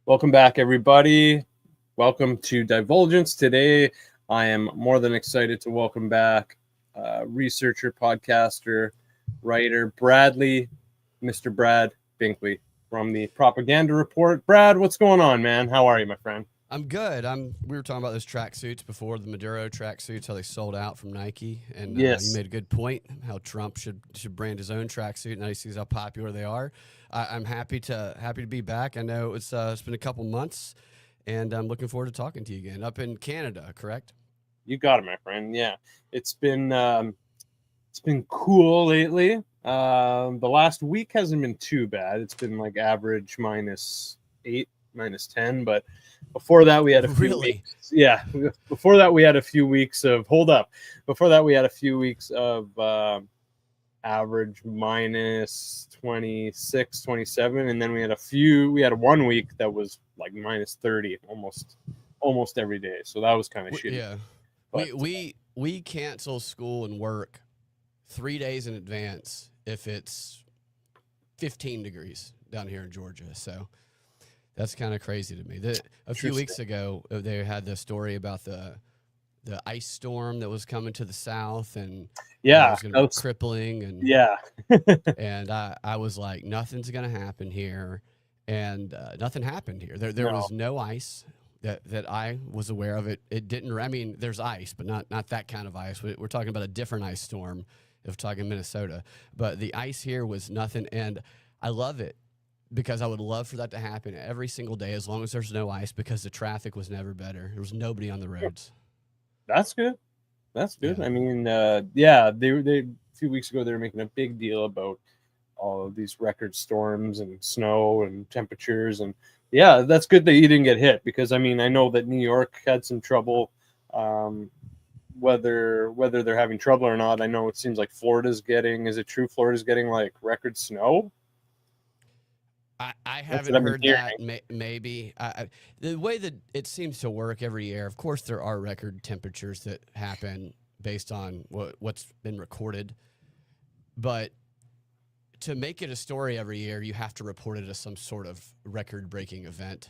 Welcome back, everybody. Welcome to Divulgence. Today, I am more than excited to welcome back researcher, podcaster, writer, Mr. Brad Binkley from the Propaganda Report. Brad, what's going on, man? How are you, my friend? I'm good. We were talking about those tracksuits before, the Maduro tracksuits, how they sold out from Nike, and you Yes. made a good point. How Trump should brand his own tracksuit. Now he sees how popular they are. I'm happy to be back. I know it's been a couple months, and I'm looking forward to talking to you again up in Canada. Correct? You got it, my friend. Yeah, it's been cool lately. The last week hasn't been too bad. It's been like average -8, -10, but before that we had a few Really? weeks. Yeah, before that we had a few weeks of Before that we had a few weeks of average -26, 27, and then we had 1 week that was like -30 almost every day. So that was kind of shitty. Yeah. But We cancel school and work 3 days in advance if it's 15 degrees down here in Georgia. So that's kind of crazy to me. A few weeks ago, they had the story about the ice storm that was coming to the south, and yeah, it was going to be crippling. And yeah. and I was like, nothing's going to happen here, and nothing happened here. There was no ice that I was aware of. It didn't. I mean, there's ice, but not that kind of ice. We're talking about a different ice storm. If we're talking Minnesota, but the ice here was nothing, and I love it. Because I would love for that to happen every single day as long as there's no ice, because the traffic was never better. There was nobody on the roads. That's good. That's good. Yeah. I mean, yeah, they a few weeks ago they were making a big deal about all of these record storms and snow and temperatures, and yeah, that's good that you didn't get hit, because I mean, I know that New York had some trouble. Whether they're having trouble or not, I know it seems like Florida's getting. Is it true Florida's getting like record snow? I haven't heard that. Maybe the way that it seems to work every year. Of course, there are record temperatures that happen based on what's been recorded, but to make it a story every year, you have to report it as some sort of record-breaking event.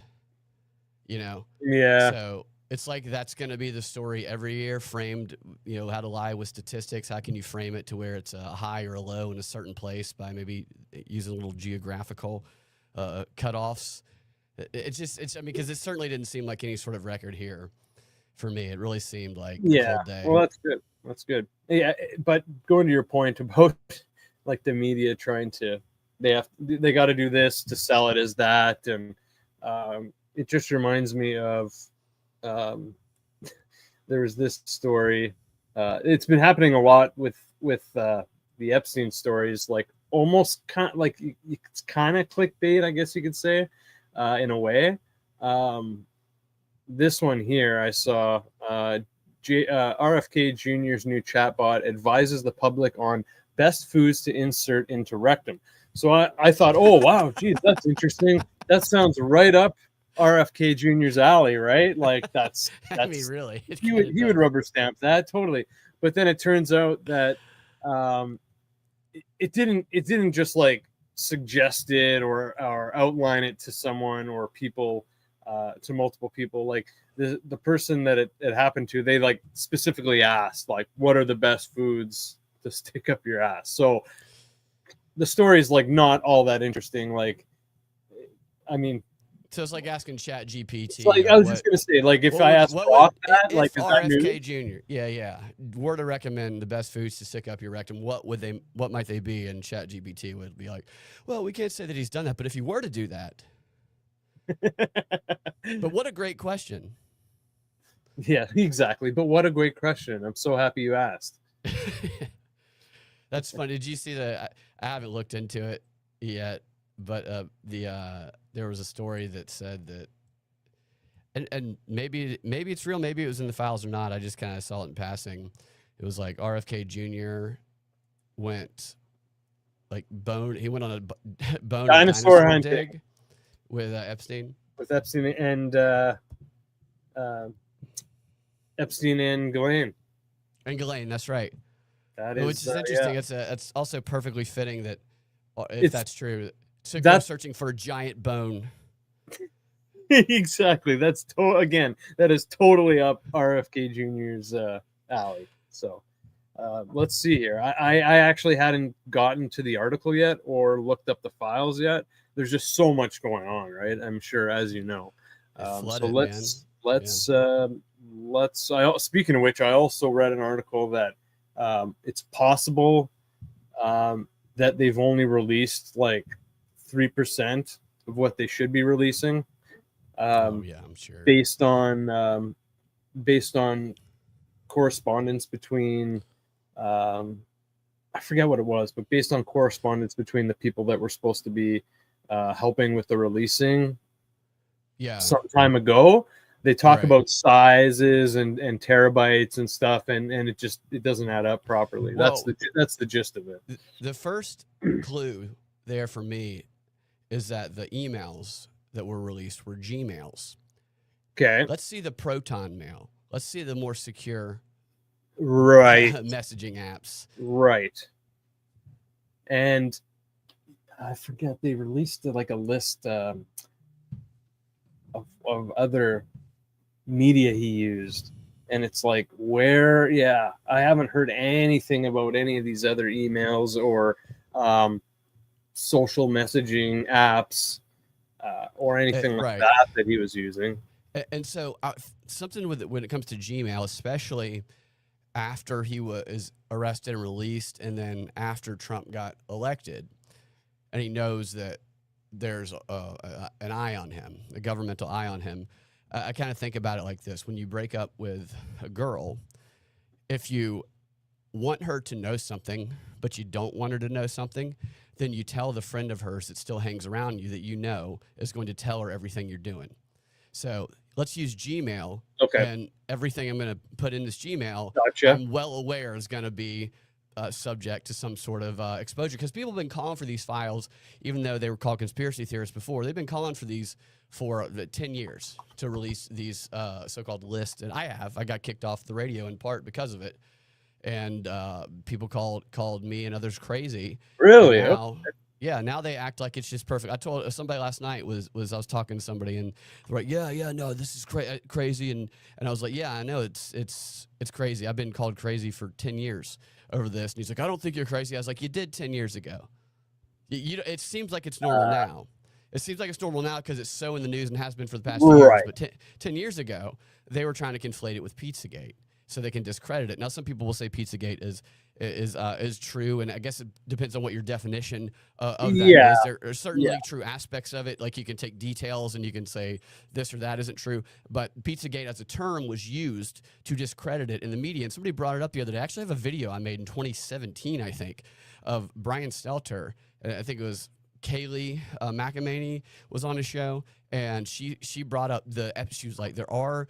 You know? Yeah. So it's like that's going to be the story every year, framed. You know, how to lie with statistics. How can you frame it to where it's a high or a low in a certain place by maybe using a little geographical cutoffs. It's I mean, because it certainly didn't seem like any sort of record here for me. It really seemed like a cold day. Well, that's good. That's good. Yeah, but going to your point about like the media trying to, they got to do this to sell it as that, and it just reminds me of there was this story. It's been happening a lot with the Epstein stories, like almost kind of like it's kind of clickbait, I guess you could say, in a way. This one here I saw, RFK Jr.'s new chatbot advises the public on best foods to insert into rectum. So I thought, oh wow, geez, that's interesting. That sounds right up RFK Jr.'s alley, right? Like that's I mean, really, he would rubber stamp that totally. But then it turns out that it didn't just like suggest it or outline it to someone or people, to multiple people. Like the person that it happened to, they like specifically asked like, what are the best foods to stick up your ass? So the story is like not all that interesting. Like, I mean, so it's like asking Chat GPT. Like, I was just gonna say, like, if I asked Brock that, like, is that new? RFK Jr. Yeah, were to recommend the best foods to stick up your rectum, what might they be? And Chat GPT would be like, well, we can't say that he's done that, but if you were to do that. But what a great question. Yeah, exactly. But what a great question. I'm so happy you asked. That's funny. Did you see I haven't looked into it yet, but there was a story that said that, and maybe it's real, maybe it was in the files or not. I just kind of saw it in passing. It was like RFK Jr. went like he went on a dinosaur hunting dig with Epstein. With Epstein and Epstein and Ghislaine. And Ghislaine, that's right. That is, which is interesting. Yeah. It's also perfectly fitting that if that's true, to go searching for a giant bone Exactly. That's again, that is totally up RFK Jr.'s alley. So let's see here. I actually hadn't gotten to the article yet or looked up the files yet. There's just so much going on, right? I'm sure, as you know. So Flooded, man. let's. Speaking of which, I also read an article that it's possible that they've only released like 3% of what they should be releasing. Oh yeah, I'm sure. Based on correspondence between I forget what it was, but based on correspondence between the people that were supposed to be helping with the releasing some time ago. They talk about sizes and terabytes and stuff, and it doesn't add up properly. Well, that's the gist of it. The first clue there for me is that the emails that were released were Gmails. Okay. Let's see the Proton Mail. Let's see the more secure messaging apps. Right. And I forget, they released like a list of other media he used. And it's like, I haven't heard anything about any of these other emails or social messaging apps or anything like that he was using. And so something with it when it comes to Gmail, especially after he was arrested and released, and then after Trump got elected, and he knows that there's an eye on him, a governmental eye on him. I kind of think about it like this. When you break up with a girl, if you want her to know something, but you don't want her to know something, then you tell the friend of hers that still hangs around you that you know is going to tell her everything you're doing. So let's use Gmail. Okay. And everything I'm going to put in this Gmail, I'm well aware is going to be subject to some sort of exposure, because people have been calling for these files, even though they were called conspiracy theorists before. They've been calling for these for 10 years to release these so-called lists. And I got kicked off the radio in part because of it. And people called me and others crazy. Really? Yeah, now they act like it's just perfect. I told somebody last night was I was talking to somebody and they're like, yeah, no, this is crazy, and I was like, yeah, I know it's crazy. I've been called crazy for 10 years over this, and he's like, I don't think you're crazy. I was like, you did 10 years ago. It seems like it's normal now. It seems like it's normal now because it's so in the news and has been for the past few years. But 10 years ago, they were trying to conflate it with Pizzagate so they can discredit it. Now, some people will say Pizzagate is true, and I guess it depends on what your definition of that is. There are certainly true aspects of it, like you can take details and you can say this or that isn't true, but Pizzagate as a term was used to discredit it in the media, and somebody brought it up the other day. I actually have a video I made in 2017, I think, of Brian Stelter. I think it was Kaylee McEnany was on a show, and she brought up she was like, there are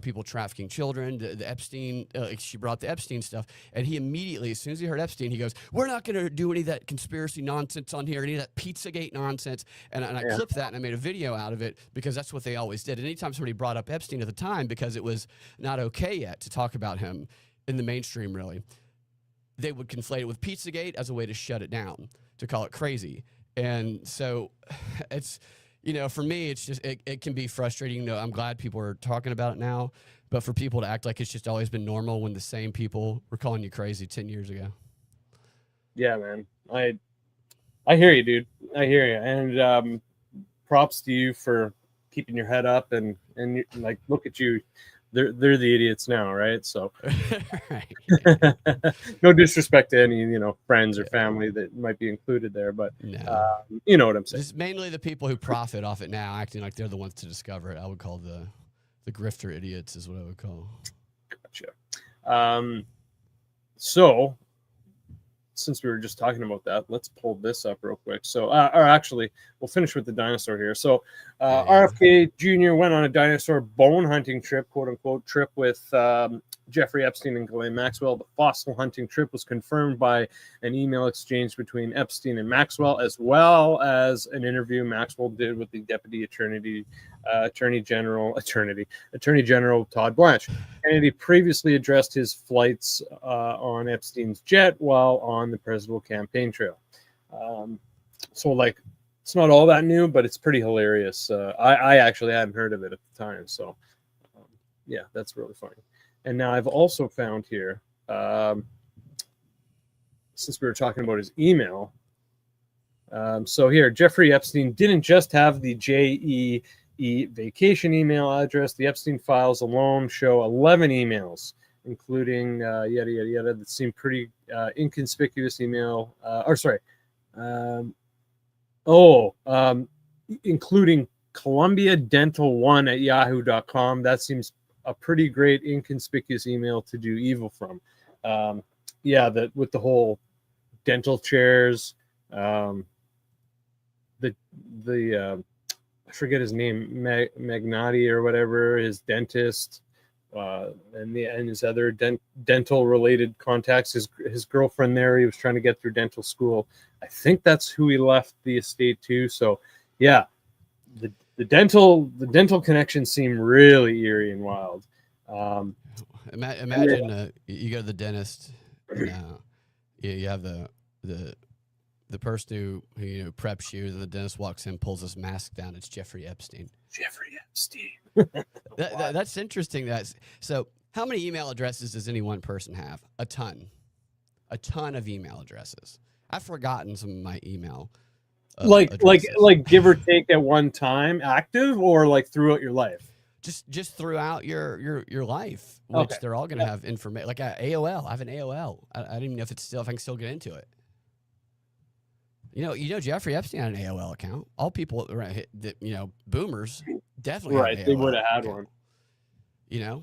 people trafficking children, the Epstein, she brought the Epstein stuff, and he immediately, as soon as he heard Epstein, he goes, we're not going to do any of that conspiracy nonsense on here, any of that Pizzagate nonsense, and I clipped that, and I made a video out of it, because that's what they always did. And anytime somebody brought up Epstein at the time, because it was not okay yet to talk about him in the mainstream, really, they would conflate it with Pizzagate as a way to shut it down, to call it crazy. And so it's, for me, it's just, it can be frustrating. I'm glad people are talking about it now, but for people to act like it's just always been normal when the same people were calling you crazy 10 years ago. Yeah, man. I hear you, dude. I hear you. And props to you for keeping your head up and like, look at you. They're the idiots now, right? So no disrespect to any, friends or family that might be included there, but you know what I'm saying. It's mainly the people who profit off it now, acting like they're the ones to discover it. I would call the grifter idiots is what I would call. Gotcha. So since we were just talking about that, let's pull this up real quick. So, or actually, we'll finish with the dinosaur here. So, RFK Jr. went on a dinosaur bone hunting trip, quote unquote, trip with Jeffrey Epstein and Ghislaine Maxwell. The fossil hunting trip was confirmed by an email exchange between Epstein and Maxwell, as well as an interview Maxwell did with the Deputy Attorney General Todd Blanche. Kennedy previously addressed his flights on Epstein's jet while on the presidential campaign trail. So, like, It's not all that new, but it's pretty hilarious. I actually hadn't heard of it at the time, so yeah, that's really funny. And now I've also found here, since we were talking about his email. So here, Jeffrey Epstein didn't just have the JEE vacation email address. The Epstein files alone show 11 emails, including yada, yada, yada, that seem pretty inconspicuous email. Including Columbia Dental 1 at yahoo.com. That seems a pretty great inconspicuous email to do evil from. That with the whole dental chairs, I forget his name, Magnati or whatever, his dentist, and his other dental related contacts. His girlfriend there, he was trying to get through dental school. I think that's who he left the estate to. So yeah, the dental connections seem really eerie and wild. Imagine you go to the dentist, and you have the person who preps you, and the dentist walks in, pulls his mask down. It's Jeffrey Epstein. Jeffrey Epstein. That's interesting. So. How many email addresses does any one person have? A ton of email addresses. I've forgotten some of my email. Like give or take at one time, active, or like throughout your life. Just throughout your life, which okay. They're all going to have information. Like AOL, I have an AOL. I don't even know if I can still get into it. You know, Jeffrey Epstein had an AOL account. All people, boomers definitely right. They would have had account. One. You know,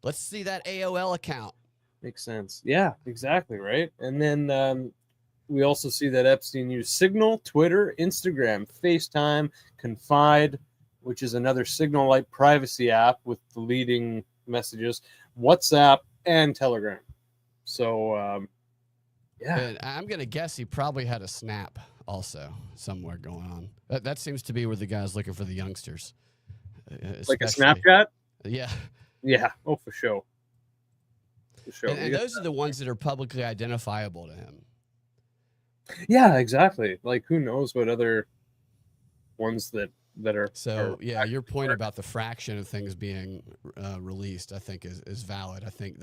let's see that AOL account. Makes sense. Yeah, exactly. Right. And then we also see that Epstein used Signal, Twitter, Instagram, FaceTime, Confide, which is another Signal-like privacy app with deleting messages, WhatsApp, and Telegram. So, yeah. And I'm going to guess he probably had a Snap also somewhere going on. That seems to be where the guy's looking for the youngsters. Like a Snapchat? Yeah. Yeah. Oh, for sure. For sure. And those are the ones that are publicly identifiable to him. Yeah, exactly. Like, who knows what other ones that are. So, yeah, your point about the fraction of things being released, I think, is valid. I think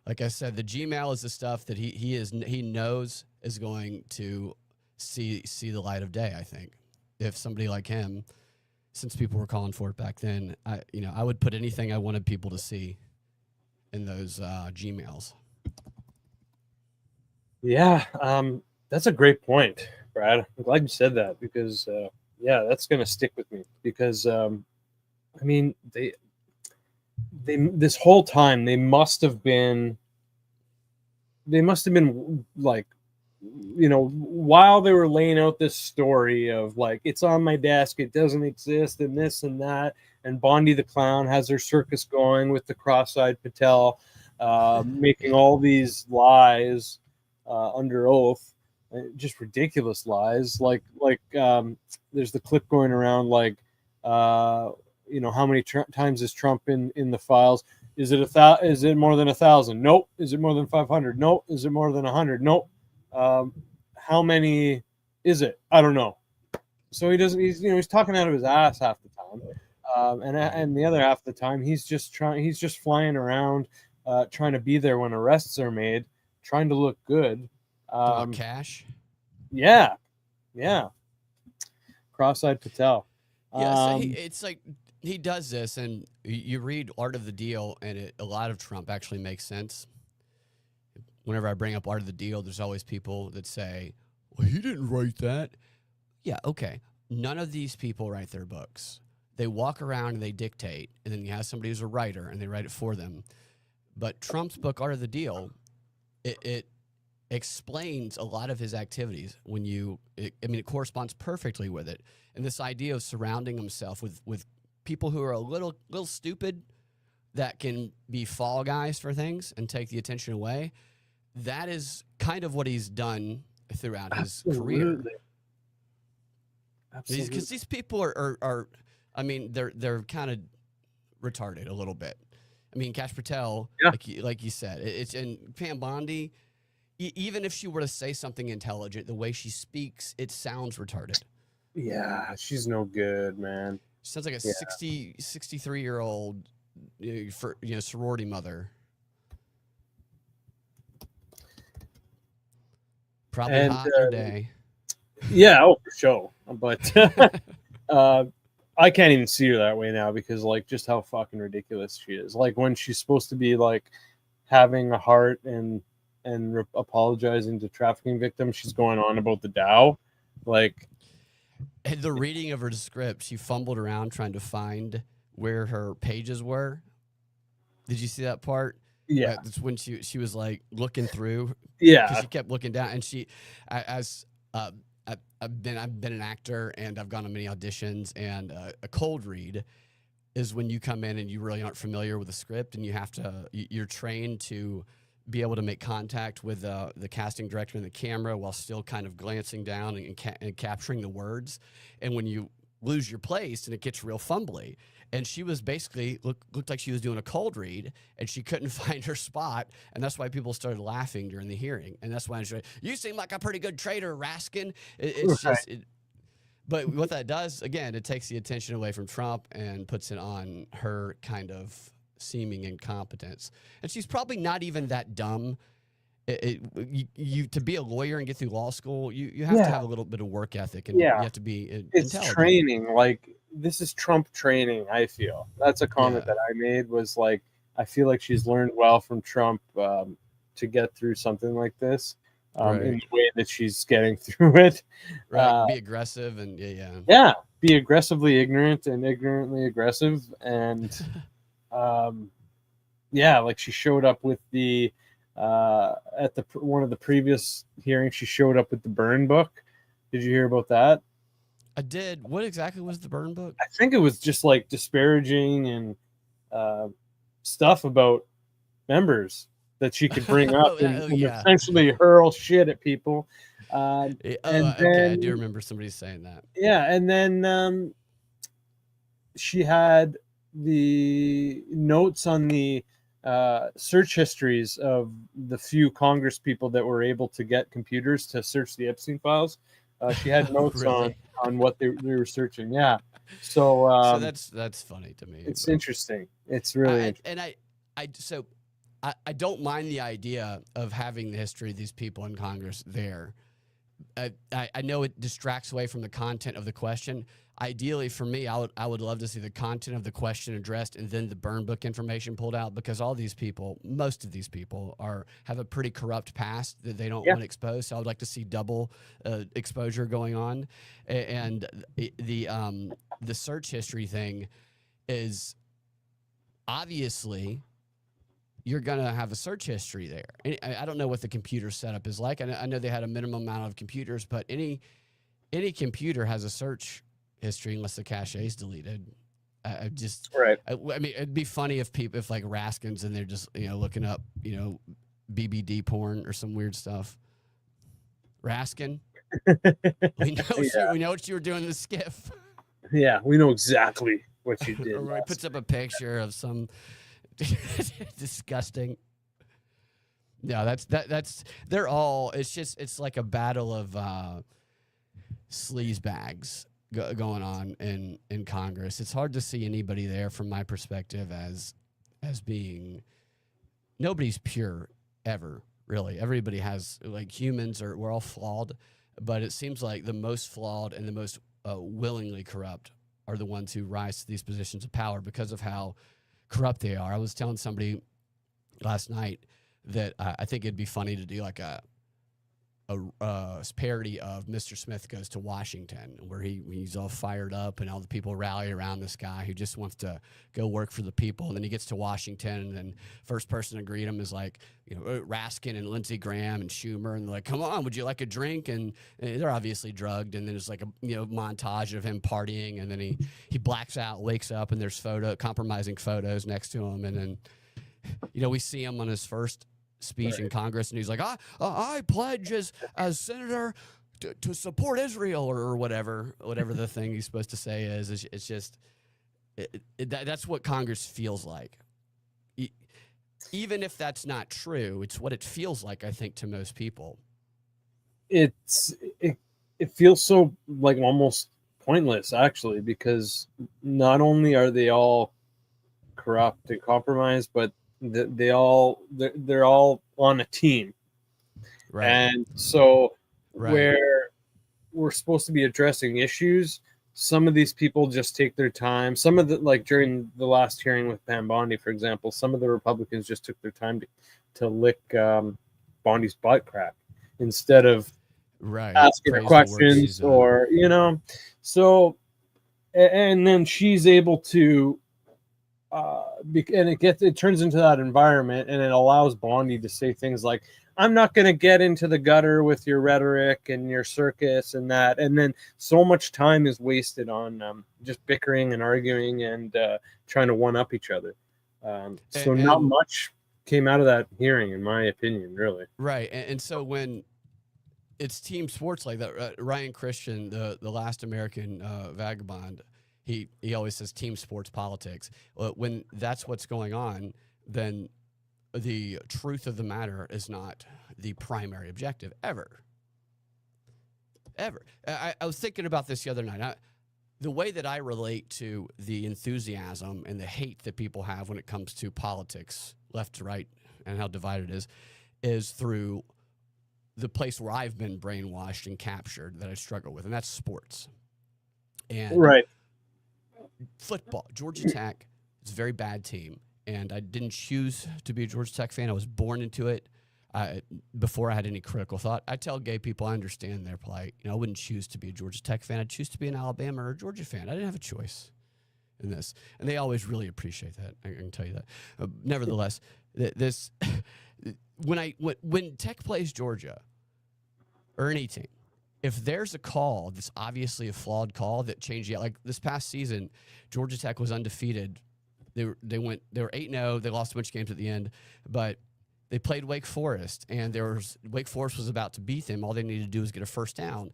like I said, the Gmail is the stuff that he knows is going to see the light of day. I think if somebody like him, since people were calling for it back then, I would put anything I wanted people to see in those Gmails. Yeah, that's a great point, Brad. I'm glad you said that because, that's going to stick with me because, they this whole time they must have been like, while they were laying out this story of like, it's on my desk, it doesn't exist, and this and that, and Bondi the Clown has their circus going with the cross-eyed Patel, making all these lies under oath, just ridiculous lies. Like there's the clip going around like, how many times is Trump in the files? Is it is it more than 1,000? Nope. Is it more than 500? Nope. Is it more than 100? Nope. How many is it? I don't know. So he's talking out of his ass half the time, and the other half of the time he's just flying around, trying to be there when arrests are made, trying to look good. Cash. Yeah. Cross-eyed Patel. Yeah, so it's like he does this, and you read Art of the Deal, and a lot of Trump actually makes sense. Whenever I bring up Art of the Deal, there's always people that say, well, he didn't write that. Yeah, okay. None of these people write their books. They walk around and they dictate, and then you have somebody who's a writer, and they write it for them. But Trump's book, Art of the Deal, it explains a lot of his activities. It corresponds perfectly with it. And this idea of surrounding himself with people who are a little stupid that can be fall guys for things and take the attention away, that is kind of what he's done throughout his career. Absolutely. Because these people are they're kind of retarded a little bit. I mean, Cash Patel, like you said, it's and Pam Bondi. even if she were to say something intelligent, the way she speaks, it sounds retarded. Yeah, she's no good, man. She sounds like a Yeah. 63-year-old sorority mother. Probably And hot in her day. yeah, oh, for sure. But I can't even see her that way now because like just how fucking ridiculous she is. Like when she's supposed to be like having a heart and apologizing to trafficking victims, she's going on about the Dow. Like, And the reading of her script, she fumbled around trying to find where her pages were. Did you see that part? yeah, That's when she was like looking through. yeah, Because she kept looking down, and I've been an actor and I've gone to many auditions, and a cold read is when you come in and you really aren't familiar with the script, and you're trained to be able to make contact with the casting director and the camera while still kind of glancing down and capturing the words. And when you lose your place and it gets real fumbly, and she was basically looked like she was doing a cold read and she couldn't find her spot, and that's why people started laughing during the hearing, and that's why I was like, you seem like a pretty good traitor, Raskin. It's right. just but what that does, again, it takes the attention away from Trump and puts it on her kind of seeming incompetence. And she's probably not even that dumb. You to be a lawyer and get through law school, you have to have a little bit of work ethic, and you have to be It's intelligent. training. Like this is Trump training. I feel that's a comment Yeah. that I made was like I feel like she's learned well from Trump to get through something like this in the way that she's getting through it. Right. Be aggressive and yeah. Be aggressively ignorant and ignorantly aggressive, and like she showed up with the at the one of the previous hearings. She showed up with the burn book. Did you hear about that? I did. What exactly was the burn book? I think it was just like disparaging and stuff about members that she could bring up and essentially hurl shit at people. Okay, I do remember somebody saying that. Yeah, and then she had the notes on the search histories of the few Congress people that were able to get computers to search the Epstein files. She had notes really? on what they were searching. Yeah, so that's funny to me. It's interesting. It's really interesting. And I don't mind the idea of having the history of these people in Congress there. I know it distracts away from the content of the question. Ideally, for me, I would love to see the content of the question addressed and then the burn book information pulled out, because most of these people have a pretty corrupt past that they don't want exposed. So I would like to see double exposure going on. And the search history thing is obviously you're going to have a search history there. I don't know what the computer setup is like. I know they had a minimum amount of computers, but any computer has a search history unless the cache is deleted. I mean, it'd be funny if like Raskins and they're just looking up BBD porn or some weird stuff. Raskin, we know what you were doing in the skiff. Yeah, we know exactly what you did. Or he puts up a picture of some disgusting. No, that's they're all. It's like a battle of sleaze bags going on in Congress. It's hard to see anybody there from my perspective as being. Nobody's pure ever, really. Everybody has, like, we're all flawed, but it seems like the most flawed and the most willingly corrupt are the ones who rise to these positions of power because of how corrupt they are. I was telling somebody last night that I think it'd be funny to do like a parody of Mr. Smith Goes to Washington, where he's all fired up and all the people rally around this guy who just wants to go work for the people. And then he gets to Washington, and then first person to greet him is like, Raskin and Lindsey Graham and Schumer, and they're like, "Come on, would you like a drink?" And they're obviously drugged. And then there's like a montage of him partying, and then he blacks out, wakes up, and there's compromising photos next to him, and then we see him on his first speech in Congress, and he's like, I pledge as senator to support Israel, or whatever the thing he's supposed to say is. It's just that's what Congress feels like. Even if that's not true, it's what it feels like, I think, to most people. It feels so like almost pointless actually, because not only are they all corrupt and compromised, but they're all on a team. Right. And so Right. where we're supposed to be addressing issues, some of these people just take their time. Some of the, like during the last hearing with Pam Bondi, for example, some of the Republicans just took their time to lick Bondi's butt crack instead of Right. asking her Praise the work she's questions, done. or so and then she's able to and it turns into that environment, and it allows Bondi to say things like, I'm not going to get into the gutter with your rhetoric and your circus and that. And then so much time is wasted on just bickering and arguing and trying to one up each other. So not much came out of that hearing, in my opinion, really. Right. And so when it's team sports like that, Ryan Christian, the last American vagabond, he always says team sports politics. When that's what's going on, then the truth of the matter is not the primary objective ever. I was thinking about this the other night. The way that I relate to the enthusiasm and the hate that people have when it comes to politics, left to right, and how divided it is through the place where I've been brainwashed and captured that I struggle with, and that's sports. And right. Football, Georgia Tech is a very bad team. And I didn't choose to be a Georgia Tech fan. I was born into it before I had any critical thought. I tell gay people I understand their plight. I wouldn't choose to be a Georgia Tech fan. I'd choose to be an Alabama or a Georgia fan. I didn't have a choice in this. And they always really appreciate that. I can tell you that. Nevertheless, when Tech plays Georgia or any team, if there's a call that's obviously a flawed call that changed, like this past season, Georgia Tech was undefeated. They were 8-0. They lost a bunch of games at the end, but they played Wake Forest, and Wake Forest was about to beat them. All they needed to do was get a first down.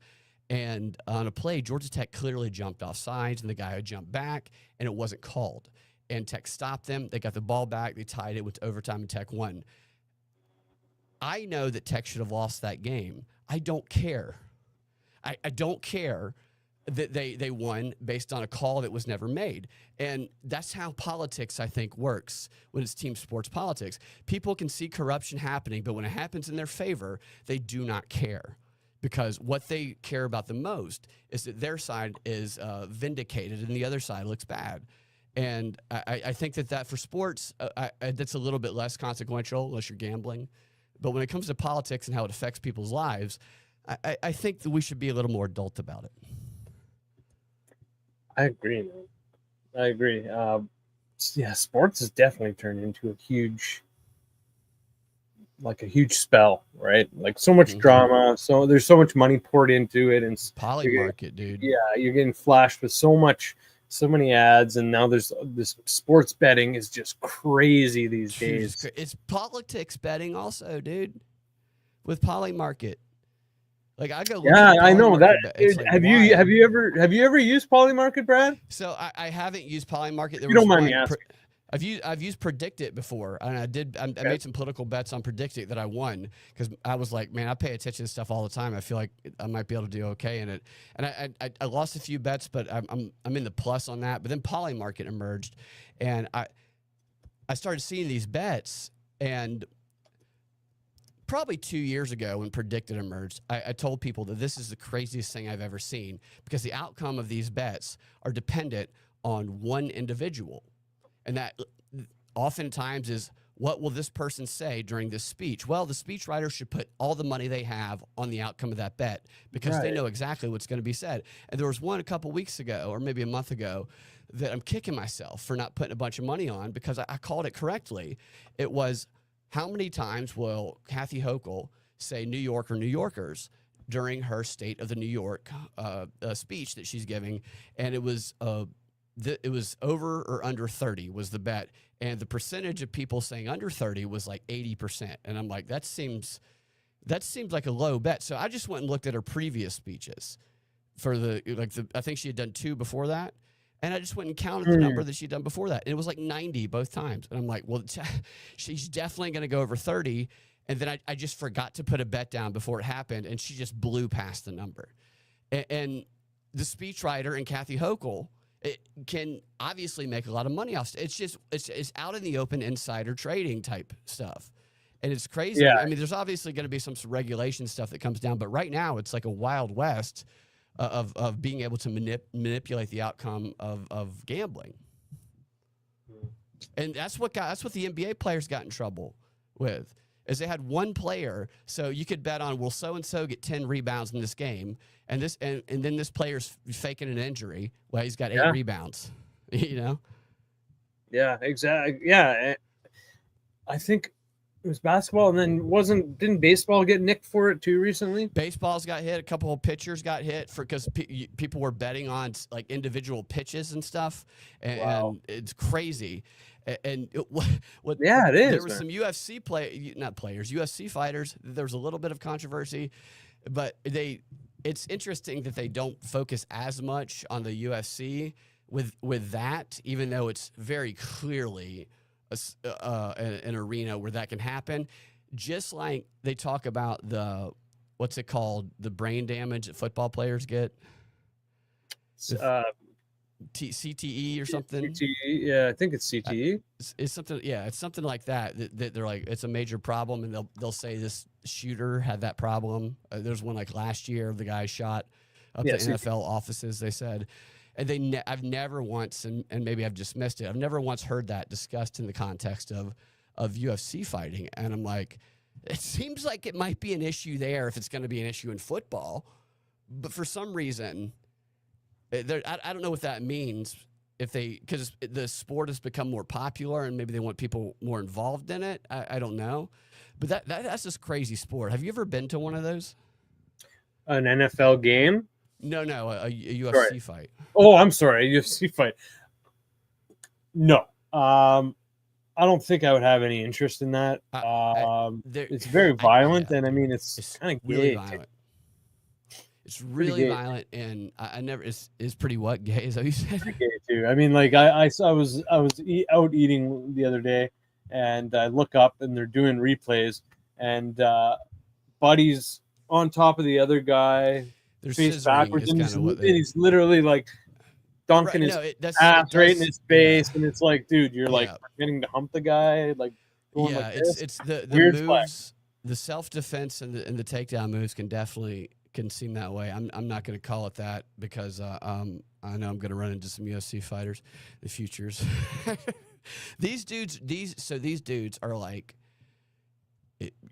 And on a play, Georgia Tech clearly jumped off sides, and the guy had jumped back, and it wasn't called. And Tech stopped them. They got the ball back. They tied it, went to overtime, and Tech won. I know that Tech should have lost that game. I don't care. I don't care that they won based on a call that was never made. And that's how politics, I think, works when it's team sports politics. People can see corruption happening, but when it happens in their favor, they do not care. Because what they care about the most is that their side is vindicated and the other side looks bad. And I think that for sports, that's a little bit less consequential unless you're gambling. But when it comes to politics and how it affects people's lives, I think that we should be a little more adult about it. I agree, man. I agree. Yeah, sports has definitely turned into a huge spell, right? Like so much drama. So there's so much money poured into it, and Poly market, dude. Yeah, you're getting flashed with so many ads, and now there's this sports betting is just crazy these days. It's politics betting also, dude. With Poly market. Like I go. Yeah, I know that. Like, have you ever used Polymarket, Brad? So I haven't used Polymarket. You don't mind me asking. I've used Predict It before, and I made some political bets on Predict It that I won because I was like, man, I pay attention to stuff all the time. I feel like I might be able to do okay in it, and I lost a few bets, but I'm in the plus on that. But then Polymarket emerged, and I started seeing these bets, and probably 2 years ago when Predict It emerged, I told people that this is the craziest thing I've ever seen because the outcome of these bets are dependent on one individual. And that oftentimes is, what will this person say during this speech? Well, the speechwriter should put all the money they have on the outcome of that bet because they know exactly what's going to be said. And there was one a couple weeks ago, or maybe a month ago, that I'm kicking myself for not putting a bunch of money on because I called it correctly. It was, how many times will Kathy Hochul say New York or New Yorkers during her State of the New York speech that she's giving? And it was over or under 30 was the bet. And the percentage of people saying under 30 was like 80%. And I'm like, that seems like a low bet. So I just went and looked at her previous speeches I think she had done 2 before that. And I just went and counted the number that she'd done before that. And it was like 90 both times. And I'm like, well, she's definitely going to go over 30. And then I just forgot to put a bet down before it happened. And she just blew past the number. And the speechwriter and Kathy Hochul can obviously make a lot of money off. It's out in the open insider trading type stuff. And it's crazy. Yeah. I mean, there's obviously going to be some regulation stuff that comes down. But right now, it's like a wild west of being able to manipulate the outcome of gambling. And that's what the NBA players got in trouble with, is they had one player. So you could bet on, will so-and-so get 10 rebounds in this game, and then this player's faking an injury. Well, he's got 8 rebounds, you know? Yeah, exactly. Yeah. I think it was basketball, and then didn't baseball get nicked for it too recently? Baseball's got hit. A couple of pitchers got hit because people were betting on like individual pitches and stuff, and it's crazy. And it is. There was some UFC UFC fighters. There was a little bit of controversy, but it's interesting that they don't focus as much on the UFC with that, even though it's very clearly an arena where that can happen. Just like they talk about the brain damage that football players get. CTE or something. CTE, yeah, I think it's CTE. It's something, yeah, it's something like that they're like, it's a major problem, and they'll say this shooter had that problem. There's one like last year, the guy shot up the NFL offices, they said. And I've never once, and maybe I've just missed it, I've never once heard that discussed in the context of UFC fighting. And I'm like, it seems like it might be an issue there if it's going to be an issue in football. But for some reason, I don't know what that means, because the sport has become more popular and maybe they want people more involved in it. I don't know. But that's just crazy sport. Have you ever been to one of those? An NFL game? No, a UFC fight. Oh, I'm sorry, a UFC fight. No. I don't think I would have any interest in that. It's very violent, and I mean, it's kind of really violent. It's really violent, and I never. It's pretty what gay? Is that what you said? Pretty gay too. I mean, like I was out eating the other day, and I look up and they're doing replays, and Buddy's on top of the other guy, face backwards, and he's literally like dunking his ass right in his face, and it's like, dude, you're like forgetting to hump the guy, like going like this. It's the moves, flex. The self defense and the takedown moves can seem that way. I'm not going to call it that because I know I'm going to run into some UFC fighters in the futures. These dudes are like,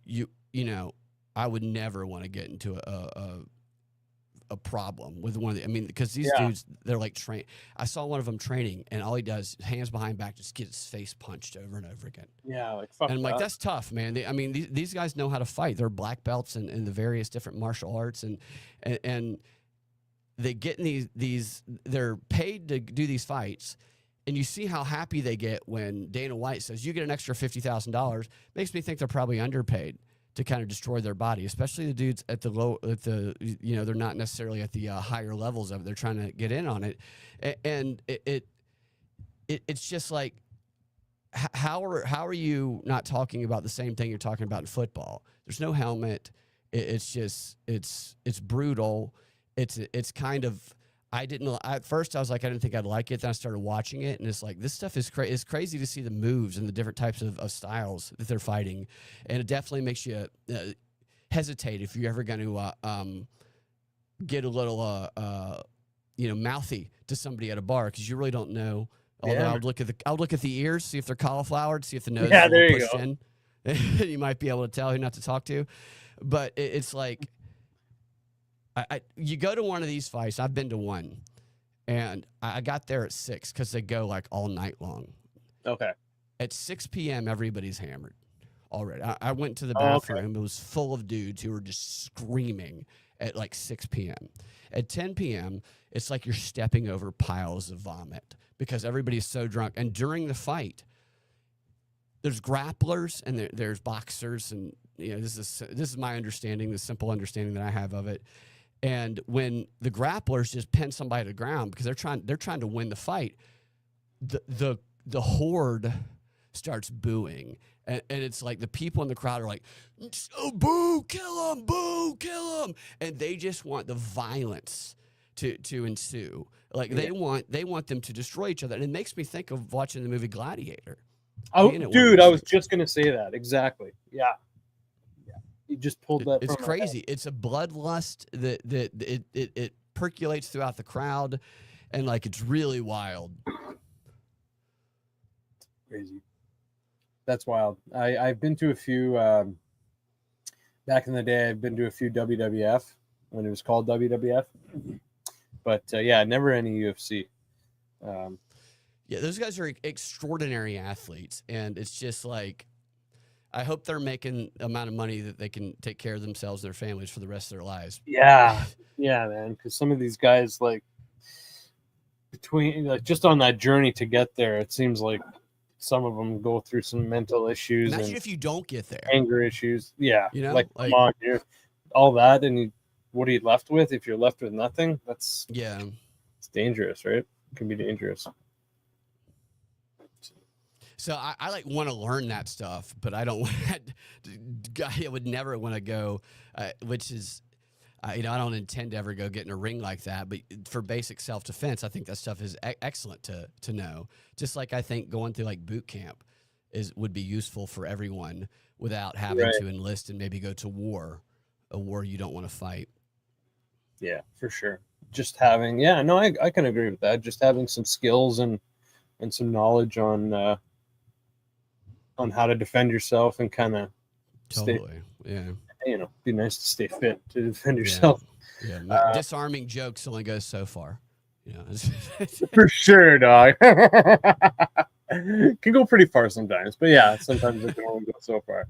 you know, I would never want to get into a problem with one of the, I mean, because these dudes, they're like trained. I saw one of them training, and all he does, hands behind back, just get his face punched over and over again. Yeah, like fuck. And I'm like, that's tough, man. These guys know how to fight. They're black belts in the various different martial arts, and they get in these. They're paid to do these fights, and you see how happy they get when Dana White says you get an extra $50,000. Makes me think they're probably underpaid to kind of destroy their body, especially the dudes at they're not necessarily at the higher levels of it. They're trying to get in on it. And it's just like, how are you not talking about the same thing you're talking about in football? There's no helmet. It's just, it's brutal. It's kind of, at first I was like, I didn't think I'd like it. Then I started watching it, and it's like, this stuff is crazy. It's crazy to see the moves and the different types of styles that they're fighting. And it definitely makes you hesitate if you're ever going to get a little, mouthy to somebody at a bar, because you really don't know. Although I would look at the ears, see if they're cauliflowered, see if the nose is pushed in. You might be able to tell who not to talk to. But it's like, you go to one of these fights. I've been to one, and I got there at 6 because they go like all night long. Okay. At 6 p.m., everybody's hammered already. I went to the bathroom. Okay. It was full of dudes who were just screaming at like 6 p.m. At 10 p.m., it's like you're stepping over piles of vomit because everybody's so drunk. And during the fight, there's grapplers and there's boxers, and this is my understanding, the simple understanding that I have of it. And when the grapplers just pin somebody to the ground because they're trying to win the fight, the horde starts booing. And it's like the people in the crowd are like, oh, boo, kill him. And they just want the violence to ensue. Like they want them to destroy each other. And it makes me think of watching the movie Gladiator. Oh, dude, I was just going to say that. Exactly. Yeah. You just pulled that. It's crazy. It's a bloodlust that it percolates throughout the crowd, and like it's really wild. Crazy. That's wild. I've been to a few. Back in the day, I've been to a few WWF when it was called WWF, but never any UFC. Yeah, those guys are extraordinary athletes, and it's just like, I hope they're making the amount of money that they can take care of themselves and their families for the rest of their lives. Yeah, man. Because some of these guys, like, just on that journey to get there, it seems like some of them go through some mental issues. Imagine if you don't get there. Anger issues. Yeah. You know, like come on, all that, and what are you left with? If you're left with nothing, it's dangerous, right? It can be dangerous. So I like want to learn that stuff, but I don't. I would never want to go, which is, I don't intend to ever go get in a ring like that. But for basic self-defense, I think that stuff is excellent to know. Just like I think going through like boot camp would be useful for everyone without having to enlist and maybe go to war, a war you don't want to fight. Yeah, for sure. Just having, I can agree with that. Just having some skills and some knowledge on how to defend yourself and kind of be nice to stay fit to defend yourself. Yeah, disarming jokes only goes so far. For sure, dog. Can go pretty far sometimes, but sometimes it can only go so far.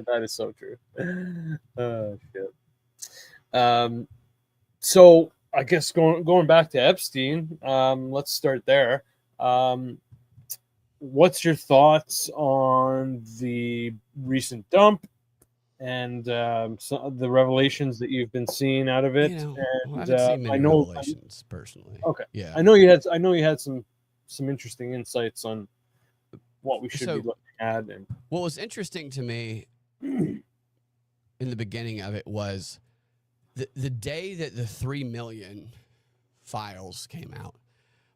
That is so true. Oh shit. So I guess going back to Epstein, let's start there. What's your thoughts on the recent dump and the revelations that you've been seeing out of it? I haven't seen many revelations personally. Okay. Yeah. I know you had some interesting insights on what we should be looking at. And what was interesting to me in the beginning of it was the day that the 3 million files came out.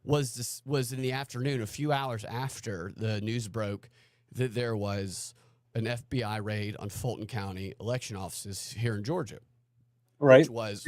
Was in the afternoon, a few hours after the news broke that there was an FBI raid on Fulton County election offices here in Georgia. Right. Which was,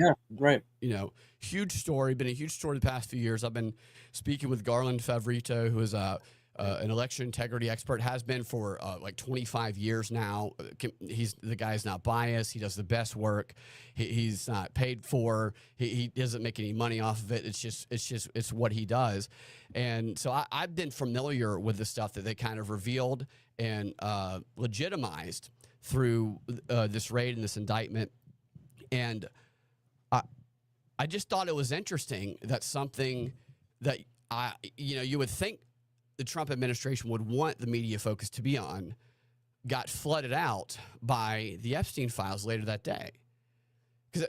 huge story, been a huge story the past few years. I've been speaking with Garland Favorito, who is an election integrity expert, has been for like 25 years now. The guy's not biased. He does the best work. He's not paid for. He doesn't make any money off of it. It's what he does. And so I've been familiar with the stuff that they kind of revealed and legitimized through this raid and this indictment. And I just thought it was interesting that something that you would think the Trump administration would want the media focus to be on got flooded out by the Epstein files later that day. Because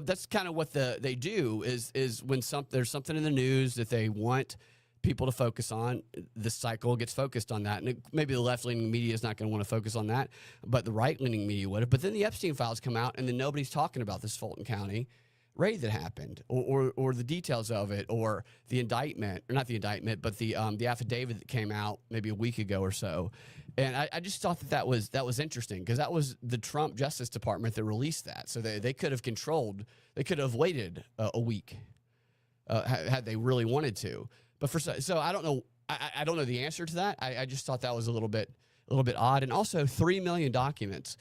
that's kind of what they do is when there's something in the news that they want people to focus on, the cycle gets focused on that. And maybe the left-leaning media is not going to want to focus on that, but the right-leaning media would have. But then the Epstein files come out, and then nobody's talking about this Fulton County raid that happened, or the details of it, or the indictment, or not the indictment, but the affidavit that came out maybe a week ago or so. And I just thought that was interesting, because that was the Trump Justice Department that released that. So they could have waited a week had they really wanted to. But so I don't know. I don't know the answer to that. I just thought that was a little bit odd. And also, 3 million documents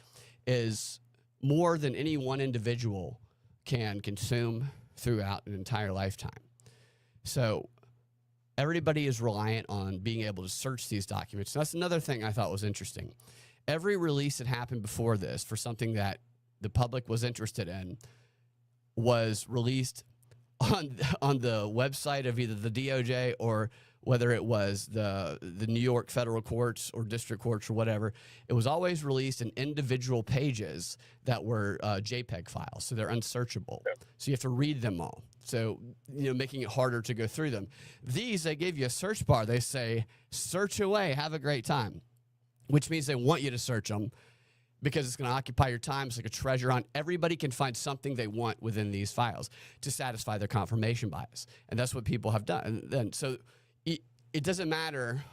is more than any one individual can consume throughout an entire lifetime. So everybody is reliant on being able to search these documents. And that's another thing I thought was interesting. Every release that happened before this for something that the public was interested in was released on the website of either the DOJ or whether it was the New York federal courts or district courts or whatever, it was always released in individual pages that were JPEG files, so they're unsearchable. So you have to read them all. So, making it harder to go through them. These, they give you a search bar. They say, search away, have a great time, which means they want you to search them because it's going to occupy your time. It's like a treasure hunt. Everybody can find something they want within these files to satisfy their confirmation bias. And that's what people have done. And then, so it doesn't matter.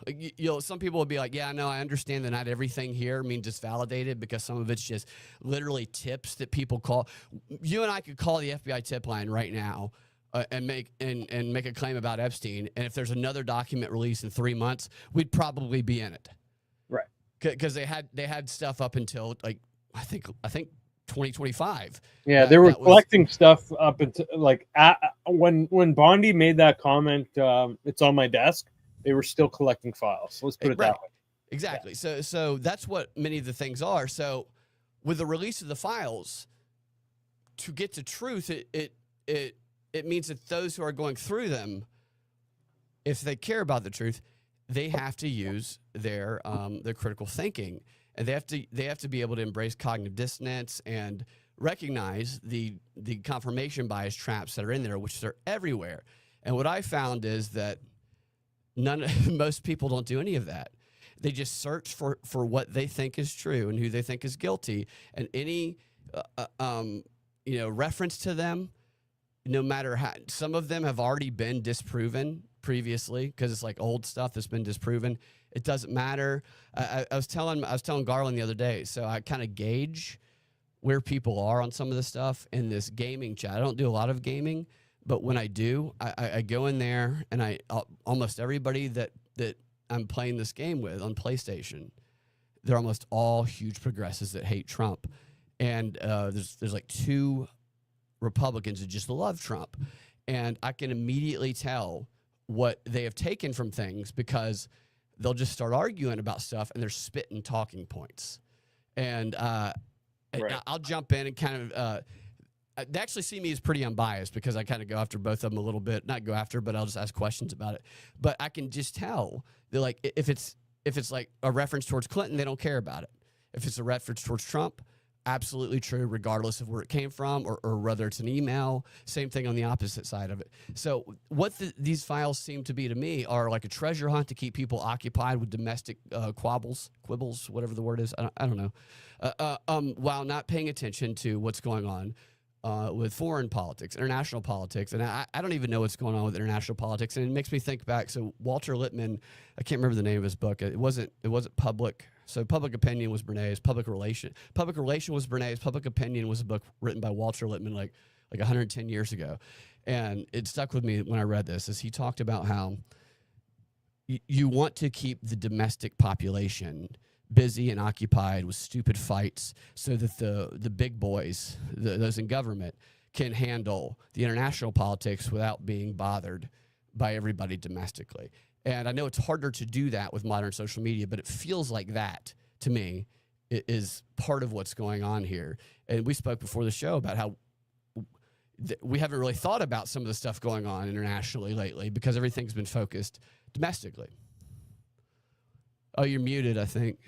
Some people will be like, yeah, no, I understand that not everything here means it's validated because some of it's just literally tips that people call. You and I could call the FBI tip line right now and make a claim about Epstein. And if there's another document released in 3 months, we'd probably be in it. Right. Because they had stuff up until I think 2025. Yeah, they were collecting stuff up until when Bondi made that comment. It's on my desk. They were still collecting files. Let's put it that way. Exactly. Yeah. So that's what many of the things are. So with the release of the files, to get to truth, it means that those who are going through them, if they care about the truth, they have to use their critical thinking, and they have to be able to embrace cognitive dissonance and recognize the confirmation bias traps that are in there, which are everywhere. And what I found is that most people don't do any of that. They just search for what they think is true and who they think is guilty, and any reference to them, no matter how. Some of them have already been disproven previously because it's like old stuff that's been disproven. It doesn't matter. I was telling Garland the other day, so I kind of gauge where people are on some of the stuff in this gaming chat. I don't do a lot of gaming, but when I do, I go in there and almost everybody that I'm playing this game with on PlayStation, they're almost all huge progressives that hate Trump. And there's like 2 Republicans that just love Trump. And I can immediately tell what they have taken from things because they'll just start arguing about stuff and they're spitting talking points. And I'll jump in and kind of they actually see me as pretty unbiased because I kind of go after both of them a little bit. Not go after, but I'll just ask questions about it. But I can just tell they're like, if it's like a reference towards Clinton, they don't care about it. If it's a reference towards Trump, absolutely true, regardless of where it came from or whether it's an email. Same thing on the opposite side of it. So what these files seem to be to me are like a treasure hunt to keep people occupied with domestic quibbles, whatever the word is. I don't know. While not paying attention to what's going on with foreign politics, international politics. And I don't even know what's going on with international politics. And it makes me think back. So Walter Lippmann, I can't remember the name of his book. It wasn't Public. So Public Opinion was Bernays. Public Relation was Bernays. Public Opinion was a book written by Walter Lippmann like 110 years ago. And it stuck with me when I read this, as he talked about how you want to keep the domestic population busy and occupied with stupid fights so that the big boys, those in government, can handle the international politics without being bothered by everybody domestically. And I know it's harder to do that with modern social media, but it feels like that to me is part of what's going on here. And we spoke before the show about how we haven't really thought about some of the stuff going on internationally lately because everything's been focused domestically. Oh, you're muted, I think.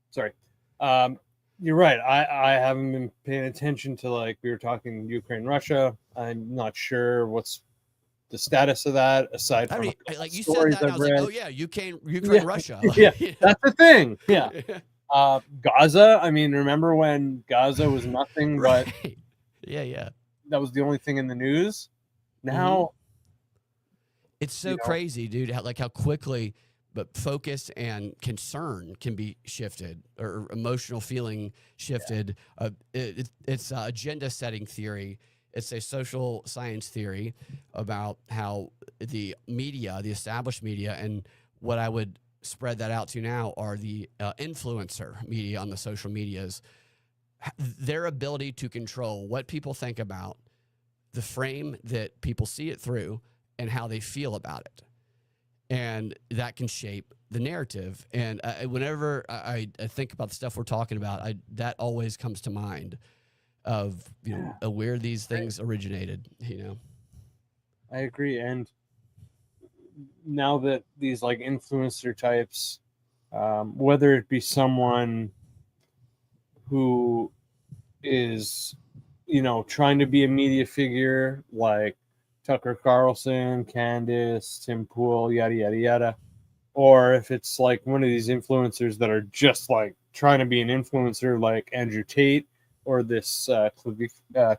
Sorry. You're right. I haven't been paying attention to, like, we were talking Ukraine, Russia. I'm not sure what's the status of that aside from like you said that, I was like, oh yeah, Ukraine, Russia. Yeah, that's the thing. Yeah. Gaza. I mean, remember when Gaza was nothing but yeah. That was the only thing in the news. Now it's so crazy, dude. How quickly, but focus and concern can be shifted, or emotional feeling shifted. Yeah. It's agenda setting theory. It's a social science theory about how the media, the established media, and what I would spread that out to now are the influencer media on the social medias, their ability to control what people think about, the frame that people see it through, and how they feel about it. And that can shape the narrative. And whenever I think about the stuff we're talking about, that always comes to mind of where these things originated. I agree. And now that these like influencer types, whether it be someone who is, trying to be a media figure like Tucker Carlson, Candace, Tim Pool, yada, yada, yada, or if it's like one of these influencers that are just like trying to be an influencer like Andrew Tate or this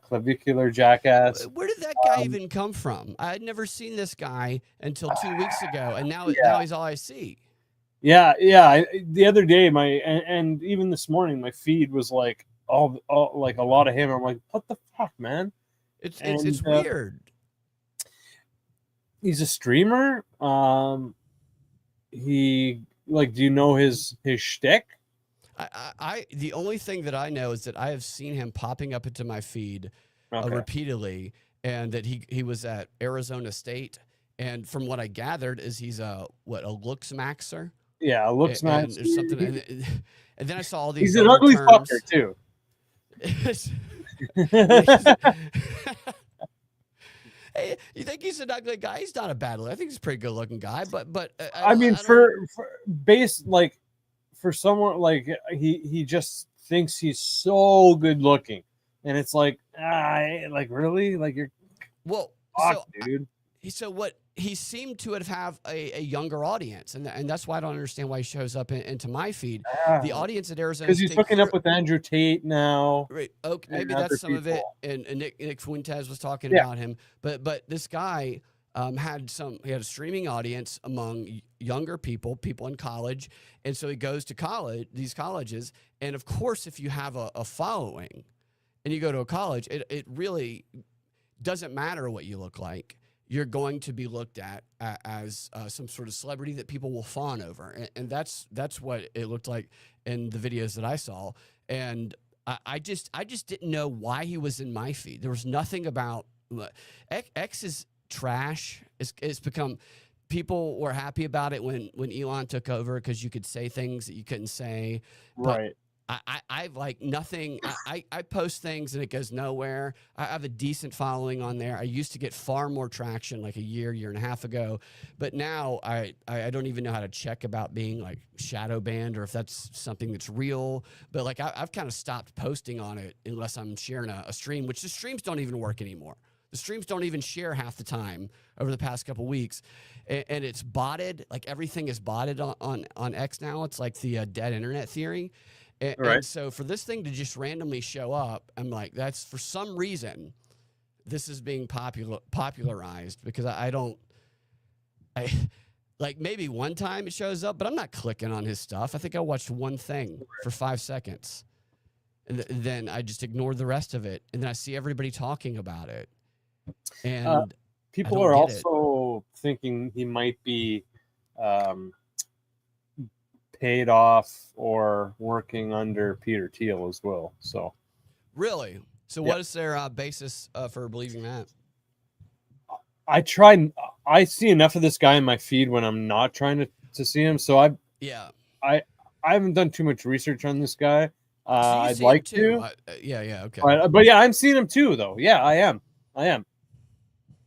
clavicular jackass. Where did that guy even come from? I had never seen this guy until 2 weeks ago, and now he's all I see. Yeah. The other day, and even this morning, my feed was like all like a lot of him. I'm like, what the fuck, man? It's weird. He's a streamer. He like, do you know his shtick? The only thing that I know is that I have seen him popping up into my feed repeatedly, and that he was at Arizona State, and from what I gathered is he's a looks maxer. Yeah, looks maxer. There's something, and then I saw all these. He's an ugly terms. fucker too. Hey, you think he's an ugly guy? He's not a bad look. I think he's a pretty good looking guy, but I mean, for someone like he just thinks he's so good looking, and it's like, like really, like you're dude. So what he seemed to have a younger audience, and that's why I don't understand why he shows up into my feed. The audience at Arizona because he's hooking up with Andrew Tate now. Right? Okay, maybe that's some of it. And Nick Fuentes was talking about him, but this guy had a streaming audience among younger people in college, and so he goes to these colleges, and of course, if you have a following, and you go to a college, it really doesn't matter what you look like. You're going to be looked at as some sort of celebrity that people will fawn over, and that's what it looked like in the videos that I saw. And I just didn't know why he was in my feed. There was nothing about X is trash. It's become. People were happy about it when Elon took over because you could say things that you couldn't say. Right. I like nothing. I post things and it goes nowhere. I have a decent following on there. I used to get far more traction like a year and a half ago, but now I don't even know how to check about being like shadow banned or if that's something that's real. But like I've kind of stopped posting on it unless I'm sharing a stream, which the streams don't even work anymore. The streams don't even share half the time over the past couple weeks, and it's botted. Like everything is botted on X now. It's like the dead internet theory. And so for this thing to just randomly show up, I'm like, that's for some reason, this is being popularized because I like maybe one time it shows up, but I'm not clicking on his stuff. I think I watched one thing for 5 seconds, and then I just ignored the rest of it, and then I see everybody talking about it, and people are also thinking he might be paid off or working under Peter Thiel as well. So really, what is their basis for believing that? I see enough of this guy in my feed when I'm not trying to see him. So I haven't done too much research on this guy. I'd like to. Okay. But yeah, I'm seeing him too, though. Yeah, I am,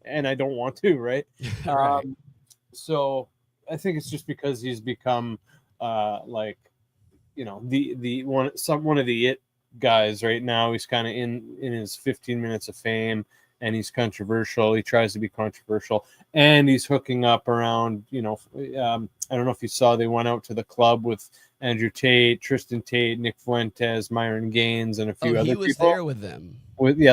and I don't want to. Right. Right. So I think it's just because he's become like, the one of the it guys right now. He's kind of in his 15 minutes of fame, and he's controversial. He tries to be controversial, and he's hooking up around. I don't know if you saw, they went out to the club with Andrew Tate, Tristan Tate, Nick Fuentes, Myron Gaines, and a few other people. He was there with them. With the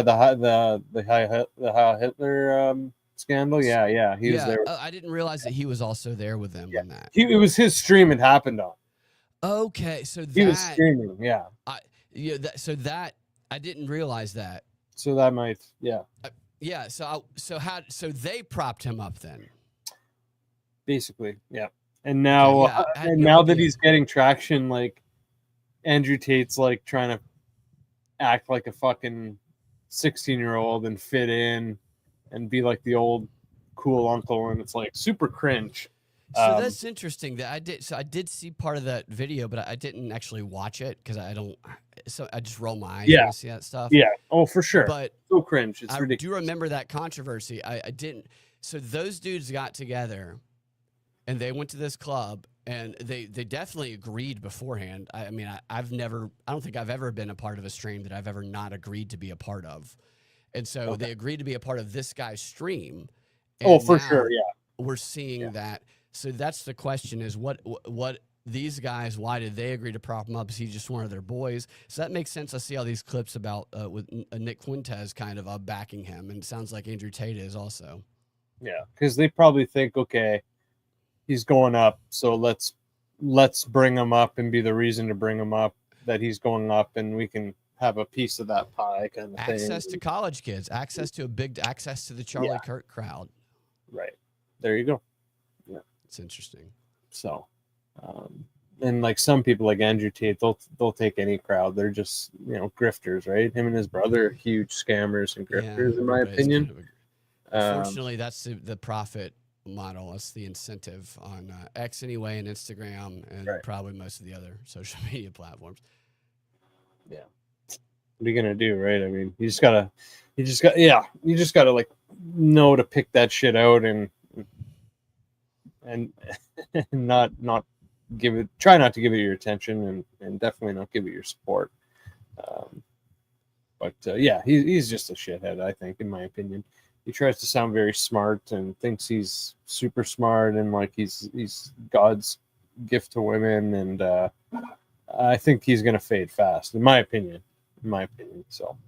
Hitler scandal. Yeah, he was there. I didn't realize that he was also there with them on that. It was his stream it happened on. Okay, so he was streaming. Yeah. So that I didn't realize that. So that might, So they propped him up then. Basically, yeah. And now, that he's getting traction, like Andrew Tate's like trying to act like a fucking 16-year-old and fit in and be like the old cool uncle, and it's like super cringe. So that's interesting. That I did see part of that video, but I didn't actually watch it because I don't. So I just roll my eyes when I see that stuff. Yeah. Oh, for sure. But so cringe. It's ridiculous. I do remember that controversy. I didn't. So those dudes got together and they went to this club and they definitely agreed beforehand. I mean, I don't think I've ever been a part of a stream that I've ever not agreed to be a part of. And so Okay. they agreed to be a part of this guy's stream. Oh, And for sure. now Yeah. we're seeing Yeah. that. So that's the question is what these guys, why did they agree to prop him up? Is he just one of their boys? So that makes sense. I see all these clips about with Nick Fuentes kind of backing him. And it sounds like Andrew Tate is also. Yeah. Because they probably think, okay, he's going up, so let's bring him up and be the reason to bring him up, that he's going up and we can have a piece of that pie kind of Access thing. to college kids, access to the Charlie Kirk crowd. Right. There you go. Yeah. It's interesting. So, and like some people like Andrew Tate, they'll take any crowd. They're just, grifters, right? Him and his brother, huge scammers and grifters, in my opinion. Unfortunately, that's the profit model. That's the incentive on X anyway, and Instagram, and probably most of the other social media platforms. Yeah. What are you gonna do, right? I mean, you just gotta like know to pick that shit out and not try not to give it your attention, and definitely not give it your support. But yeah, he's just a shithead, I think, in my opinion. He tries to sound very smart and thinks he's super smart and like he's God's gift to women, and I think he's gonna fade fast, in my opinion. So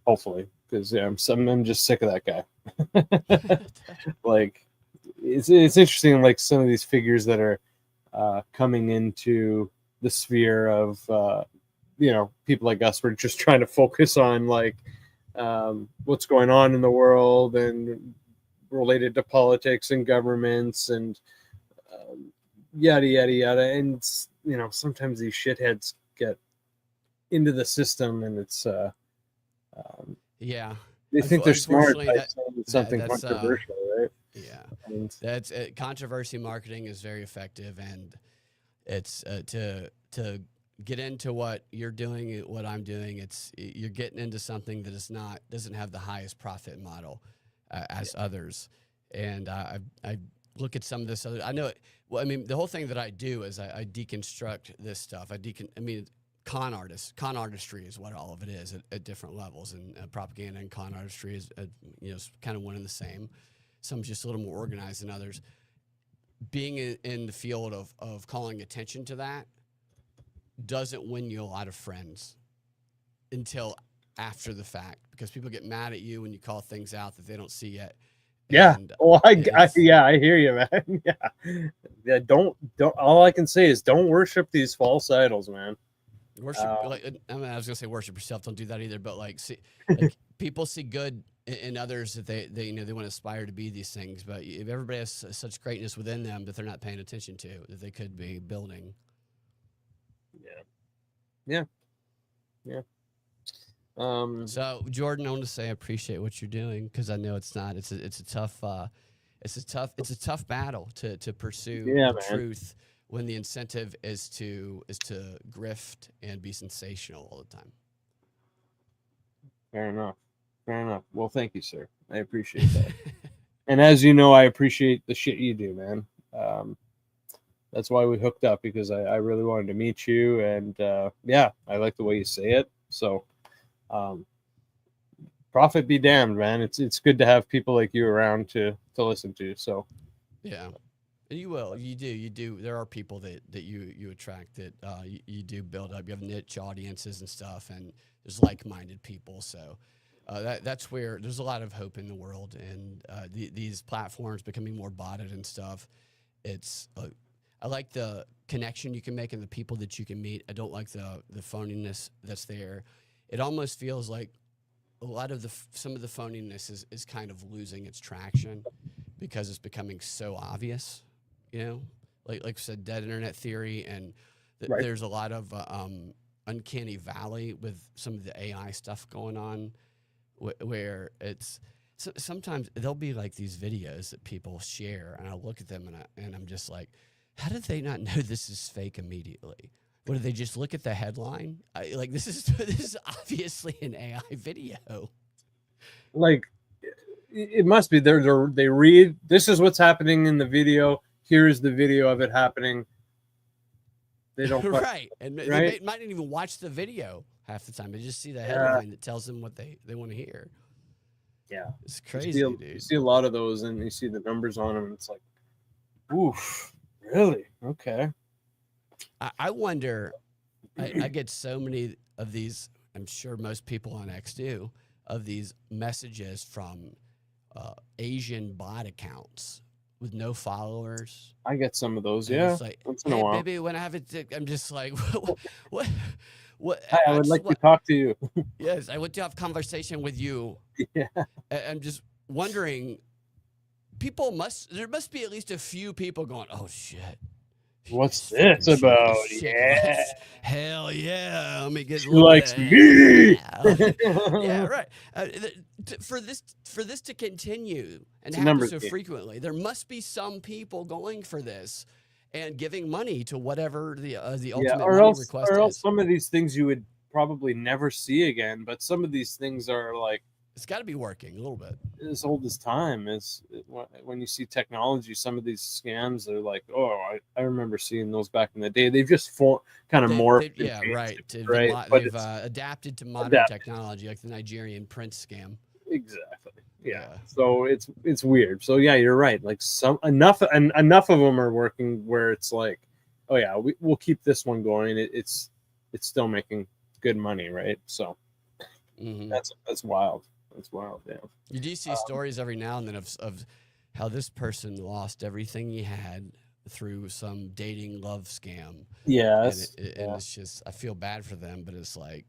hopefully, because I'm just sick of that guy. Like it's interesting, like some of these figures that are coming into the sphere of people like us. We're just trying to focus on like what's going on in the world and related to politics and governments and yada yada yada. And sometimes these shitheads get into the system, and it's they think they're smart by saying something controversial, right? Yeah, and that's controversy marketing is very effective, and it's to get into what you're doing, what I'm doing. You're getting into something that doesn't have the highest profit model as others, and I look at some of this other. I know. Well, I mean, the whole thing that I do is I deconstruct this stuff. Con artistry is what all of it is at different levels, and propaganda and con artistry is kind of one and the same. Some just a little more organized than others. Being in the field of calling attention to that doesn't win you a lot of friends until after the fact, because people get mad at you when you call things out that they don't see yet. Yeah. Well, I hear you, man. Yeah. Don't. All I can say is don't worship these false idols, man. Worship, I was gonna say worship yourself. Don't do that either. But people see good in others that they want to aspire to be these things. But if everybody has such greatness within them that they're not paying attention to, that they could be building. Yeah. So Jordan, I want to say I appreciate what you're doing, because I know it's not. It's a tough battle to pursue the truth when the incentive is to grift and be sensational all the time. Fair enough. Well, thank you, sir. I appreciate that. And as you know, I appreciate the shit you do, man. That's why we hooked up, because I really wanted to meet you, and I like the way you say it. So, profit be damned, man. It's good to have people like you around to listen to. So, yeah. You will. You do. There are people that you attract, that you do build up. You have niche audiences and stuff, and there's like-minded people. So that's where there's a lot of hope in the world, and these platforms becoming more botted and stuff. I like the connection you can make and the people that you can meet. I don't like the phoniness that's there. It almost feels like a lot of some of the phoniness is kind of losing its traction because it's becoming so obvious. Like I said, dead internet theory, and there's a lot of uncanny valley with some of the AI stuff going on, where it's sometimes there'll be like these videos that people share, and I look at them and I'm just like, how did they not know this is fake immediately? What, did they just look at the headline? This is obviously an AI video. Like, it must be. They read, this is what's happening in the video. Here's the video of it happening. They don't right, and right? they might not even watch the video half the time. They just see the headline that tells them what they want to hear. Yeah, it's crazy, dude. You see a lot of those, and you see the numbers on them. And it's like, oof, really? Okay. I wonder. I get so many of these. I'm sure most people on X do, of these messages from Asian bot accounts with no followers. I get some of those, and yeah. It's like, once in hey, a while. baby, when I have it, I'm just like, what? Hi, I would like to talk to you. Yes, I want to have a conversation with you. Yeah. I'm just wondering. There must be at least a few people going, oh shit. What's this about? Yeah. Hell yeah. Let me get She likes me. Yeah, right. For this to continue and happen so frequently, there must be some people going for this and giving money to whatever the ultimate money request is. Or else some of these things you would probably never see again, but some of these things are like, it's got to be working a little bit. As old as time. Is when you see technology, some of these scams are like, oh, I remember seeing those back in the day. They've just kind of morphed. Yeah, right. Right. They've adapted to modern technology, like the Nigerian prince scam. Exactly. Yeah. So it's weird. So yeah, you're right. Like enough of them are working where it's like, oh yeah, we'll keep this one going. It's still making good money, right? So that's wild. That's wild, yeah. You do see stories every now and then of how this person lost everything he had through some dating love scam. Yes. And it's just, I feel bad for them, but it's like,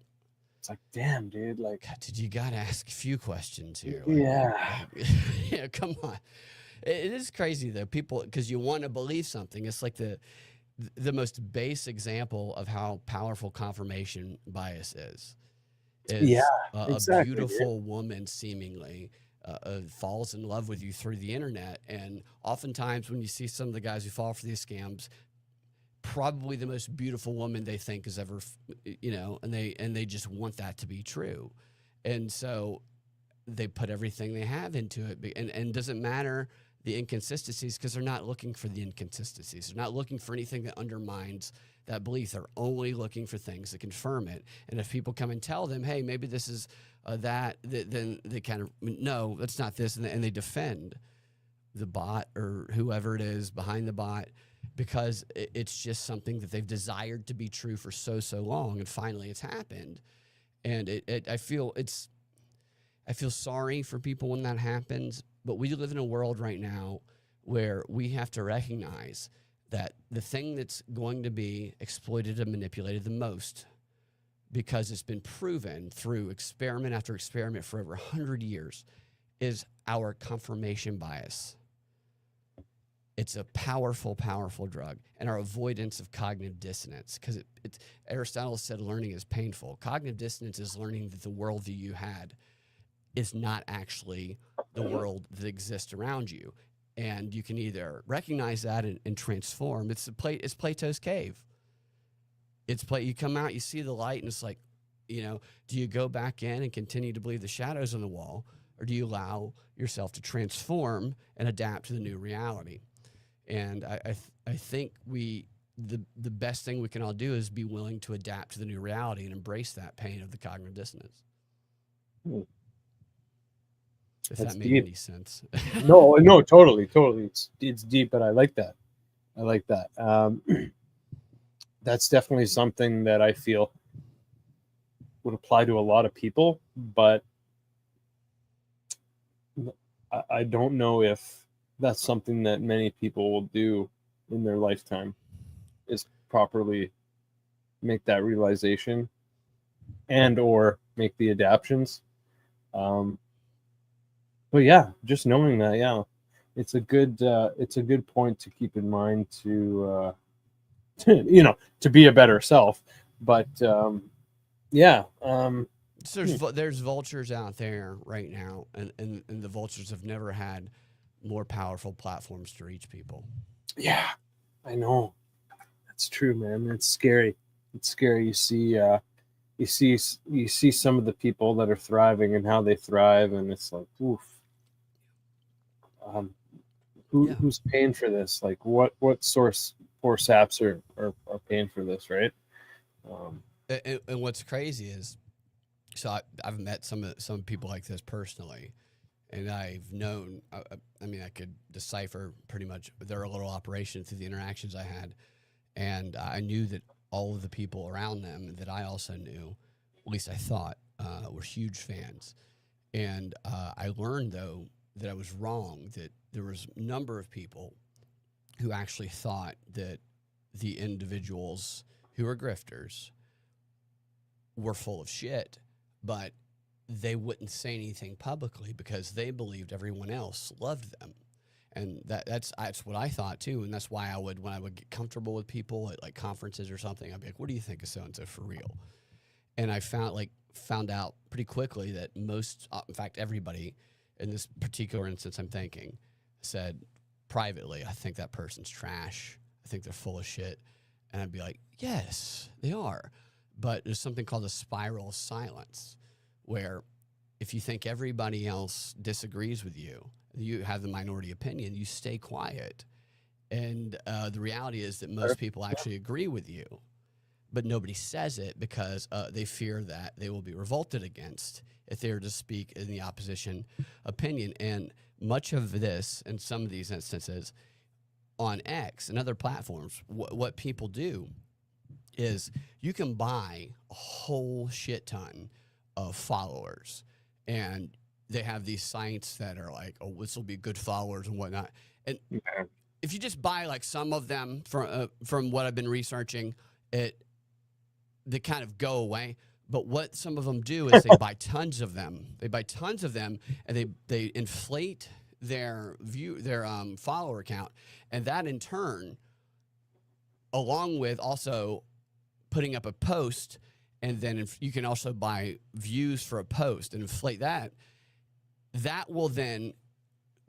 damn, dude. Like, God, did you got to ask a few questions here? Yeah, come on. It is crazy though, people, because you want to believe something. It's like the most base example of how powerful confirmation bias is a beautiful woman seemingly falls in love with you through the internet. And oftentimes when you see some of the guys who fall for these scams, probably the most beautiful woman they think is ever, and they just want that to be true. And so they put everything they have into it. And doesn't matter the inconsistencies, because they're not looking for the inconsistencies. They're not looking for anything that undermines that belief. They're only looking for things that confirm it. And if people come and tell them, hey, maybe this is that, then they kind of, no, that's not this. And they defend the bot or whoever it is behind the bot, because it's just something that they've desired to be true for so long. And finally it's happened. And I feel sorry for people when that happens, but we live in a world right now where we have to recognize that the thing that's going to be exploited and manipulated the most, because it's been proven through experiment after experiment for over 100 years, is our confirmation bias. It's a powerful, powerful drug, and our avoidance of cognitive dissonance, because Aristotle said learning is painful. Cognitive dissonance is learning that the world that you had is not actually the world that exists around you. And you can either recognize that and transform. It's Plato's cave. You come out, you see the light, and it's like, do you go back in and continue to believe the shadows on the wall, or do you allow yourself to transform and adapt to the new reality? And I think the best thing we can all do is be willing to adapt to the new reality and embrace that pain of the cognitive dissonance. If that made any sense. No, totally. It's deep, but I like that. That's definitely something that I feel would apply to a lot of people, but I don't know if that's something that many people will do in their lifetime, is properly make that realization and or make the adaptions. But yeah, just knowing that, it's a good point to keep in mind to be a better self. But there's vultures out there right now, and the vultures have never had more powerful platforms to reach people. Yeah, I know. That's true, man. It's scary. You see some of the people that are thriving and how they thrive, and it's like, oof. Who's paying for this? Like what source apps are paying for this, right? And what's crazy is, so I've met some people like this personally, and I've known. I mean, I could decipher pretty much their little operation through the interactions I had, and I knew that all of the people around them that I also knew, at least I thought, were huge fans. And I learned though that I was wrong. That there was a number of people who actually thought that the individuals who were grifters were full of shit, but they wouldn't say anything publicly because they believed everyone else loved them. And that's what I thought too. And that's why when I would get comfortable with people at like conferences or something, I'd be like, what do you think of so-and-so for real? And I found out pretty quickly that most, in fact, everybody in this particular instance I'm thinking said privately, I think that person's trash. I think they're full of shit. And I'd be like, yes, they are. But there's something called a spiral of silence, where if you think everybody else disagrees with you, you have the minority opinion, you stay quiet. And the reality is that most people actually agree with you, but nobody says it because they fear that they will be revolted against if they were to speak in the opposition opinion. And much of this, in some of these instances, on X and other platforms, what people do is you can buy a whole shit ton of followers, and they have these sites that are like, oh, this will be good followers and whatnot. And if you just buy like some of them from what I've been researching, they kind of go away. But what some of them do is they buy tons of them. They buy tons of them, and they inflate their follower count, and that in turn, along with also putting up a post, and then you can also buy views for a post and inflate that. That will then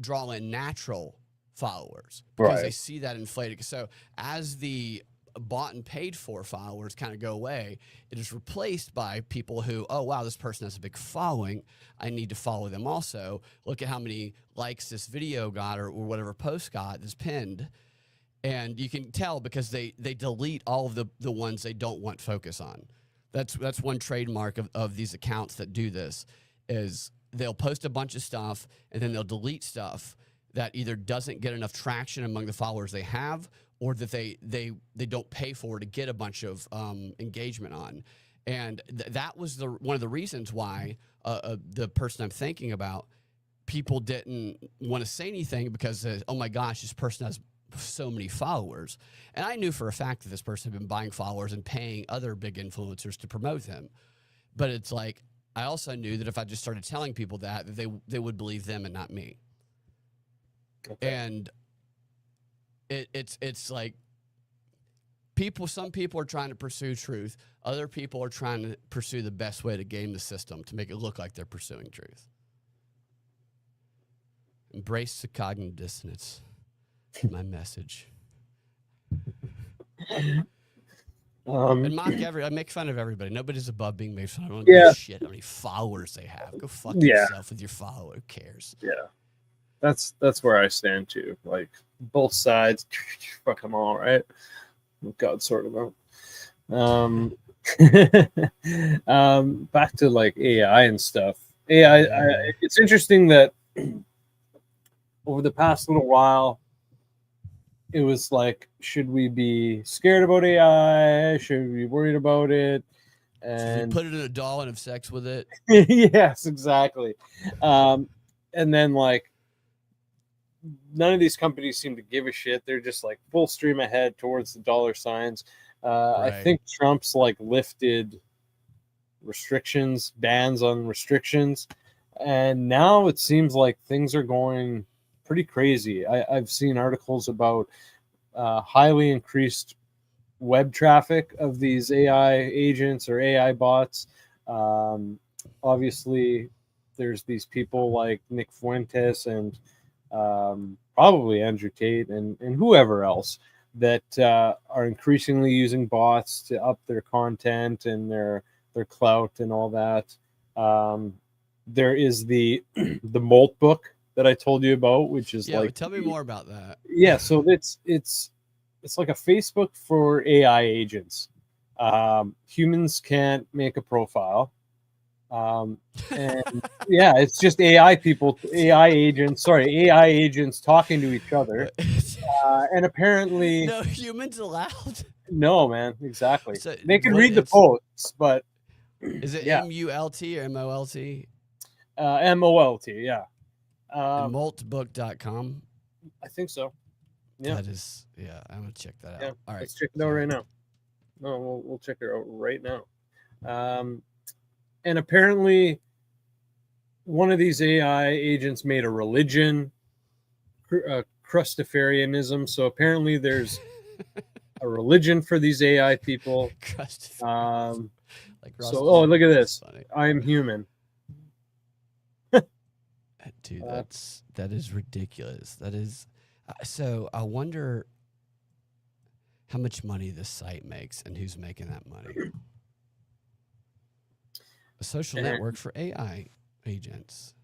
draw in natural followers because they see that inflated. So as the bought and paid for followers kind of go away, it is replaced by people who, oh, wow, this person has a big following. I need to follow them also. Look at how many likes this video got or whatever post got that's pinned. And you can tell because they delete all of the ones they don't want focus on. That's one trademark of these accounts that do this, is they'll post a bunch of stuff and then they'll delete stuff that either doesn't get enough traction among the followers they have, or that they don't pay for to get a bunch of engagement on. And that was one of the reasons why the person I'm thinking about, people didn't want to say anything because, oh my gosh, this person has so many followers. And I knew for a fact that this person had been buying followers and paying other big influencers to promote them. But it's like, I also knew that if I just started telling people that they would believe them and not me. Okay. And it's like some people are trying to pursue truth. Other people are trying to pursue the best way to game the system to make it look like they're pursuing truth. Embrace the cognitive dissonance. My message. And I make fun of everybody. Nobody's above being made fun of. I don't give a shit how many followers they have. Go fuck yourself with your follower. Who cares? Yeah. That's where I stand too. Like both sides, fuck them all, right? God sort them out. Back to like AI and stuff. AI, it's interesting that over the past little while, it was like, should we be scared about AI? Should we be worried about it? And should we put it in a doll and have sex with it? Yes, exactly. And then like, none of these companies seem to give a shit. They're just like full stream ahead towards the dollar signs. Right. I think Trump's like lifted bans on restrictions. And now it seems like things are going pretty crazy. I've seen articles about highly increased web traffic of these AI agents or AI bots. Obviously, there's these people like Nick Fuentes and probably Andrew Tate and whoever else that are increasingly using bots to up their content and their clout and all that. There is the Molt book that I told you about, which is Yeah, like, tell me more about that. yeah. So it's like a Facebook for AI agents. Humans can't make a profile. And yeah, it's just AI people, AI agents talking to each other. And apparently, No humans allowed. no, man, exactly. So They can what read the it's posts, but is it yeah, MULT or MOLT? MOLT, yeah. And maltbook.com. I think so. Yeah, That is, yeah, I'm gonna check that yeah. out. All right. Let's check it out right now. No, we'll check it out right now. And apparently, one of these AI agents made a religion, Crustafarianism. So apparently, there's a religion for these AI people. Like So, oh, look at this. Funny. I'm human. Dude, that is ridiculous. That is so I wonder how much money this site makes and who's making that money. A social network for AI agents.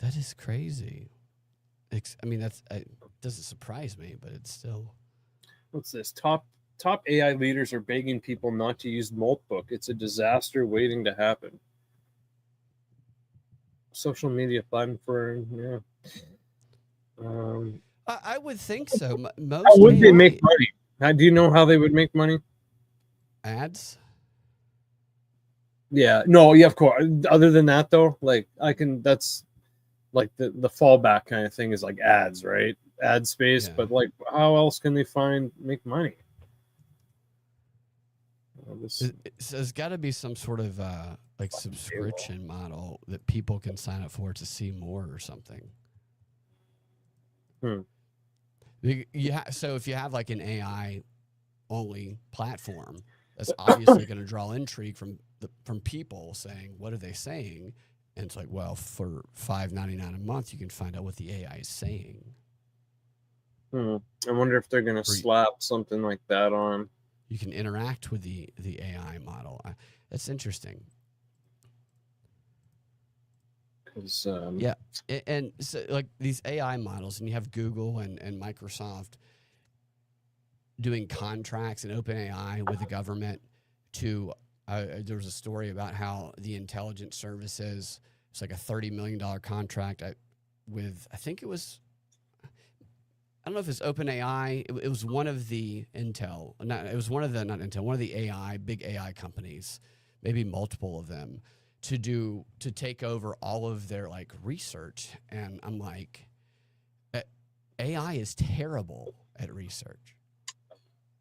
That is crazy. I mean, it doesn't surprise me, but it's still. What's this? Top AI leaders are begging people not to use Maltbook. It's a disaster waiting to happen. Social media platform, yeah. I would think so. Most how would AI they make money? Do you know how they would make money? Ads. Yeah, no, yeah, of course. Other than that, though, like that's like the fallback kind of thing is like ads, right? Ad space, Yeah. but like, how else can they make money? So there's got to be some sort of like subscription model that people can sign up for to see more or something. So if you have like an AI only platform, that's obviously going to draw intrigue from people saying, what are they saying? And it's like, well, for $5.99 a month, you can find out what the AI is saying. I wonder if they're going to slap something like that on. You can interact with the AI model. That's interesting. Yeah, and so like these AI models, and you have Google and Microsoft doing contracts and OpenAI with the government to. There was a story about how the intelligence services, it's like a $30 million contract with, I think it was, I don't know if it's OpenAI. It was one of the one of the AI, big AI companies, maybe multiple of them, to take over all of their like research. And I'm like, AI is terrible at research.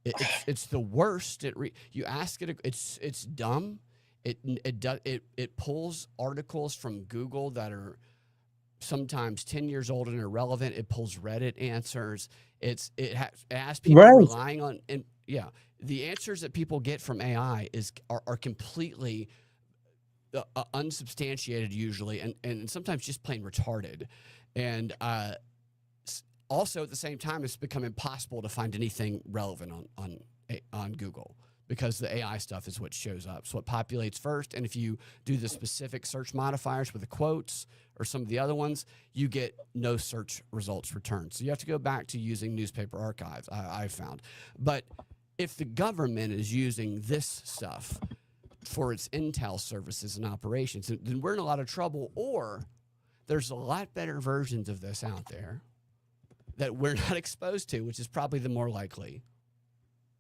It's the worst. You ask it, it's dumb. It pulls articles from Google that are sometimes 10 years old and irrelevant. It pulls Reddit answers. It has people relying on, and yeah, the answers that people get from AI are completely unsubstantiated usually, and sometimes just plain retarded. And also at the same time, it's become impossible to find anything relevant on Google, because the AI stuff is what shows up. So it populates first, and if you do the specific search modifiers with the quotes or some of the other ones, you get no search results returned. So you have to go back to using newspaper archives, I've found. But if the government is using this stuff for its intel services and operations, then we're in a lot of trouble, or there's a lot better versions of this out there that we're not exposed to, which is probably the more likely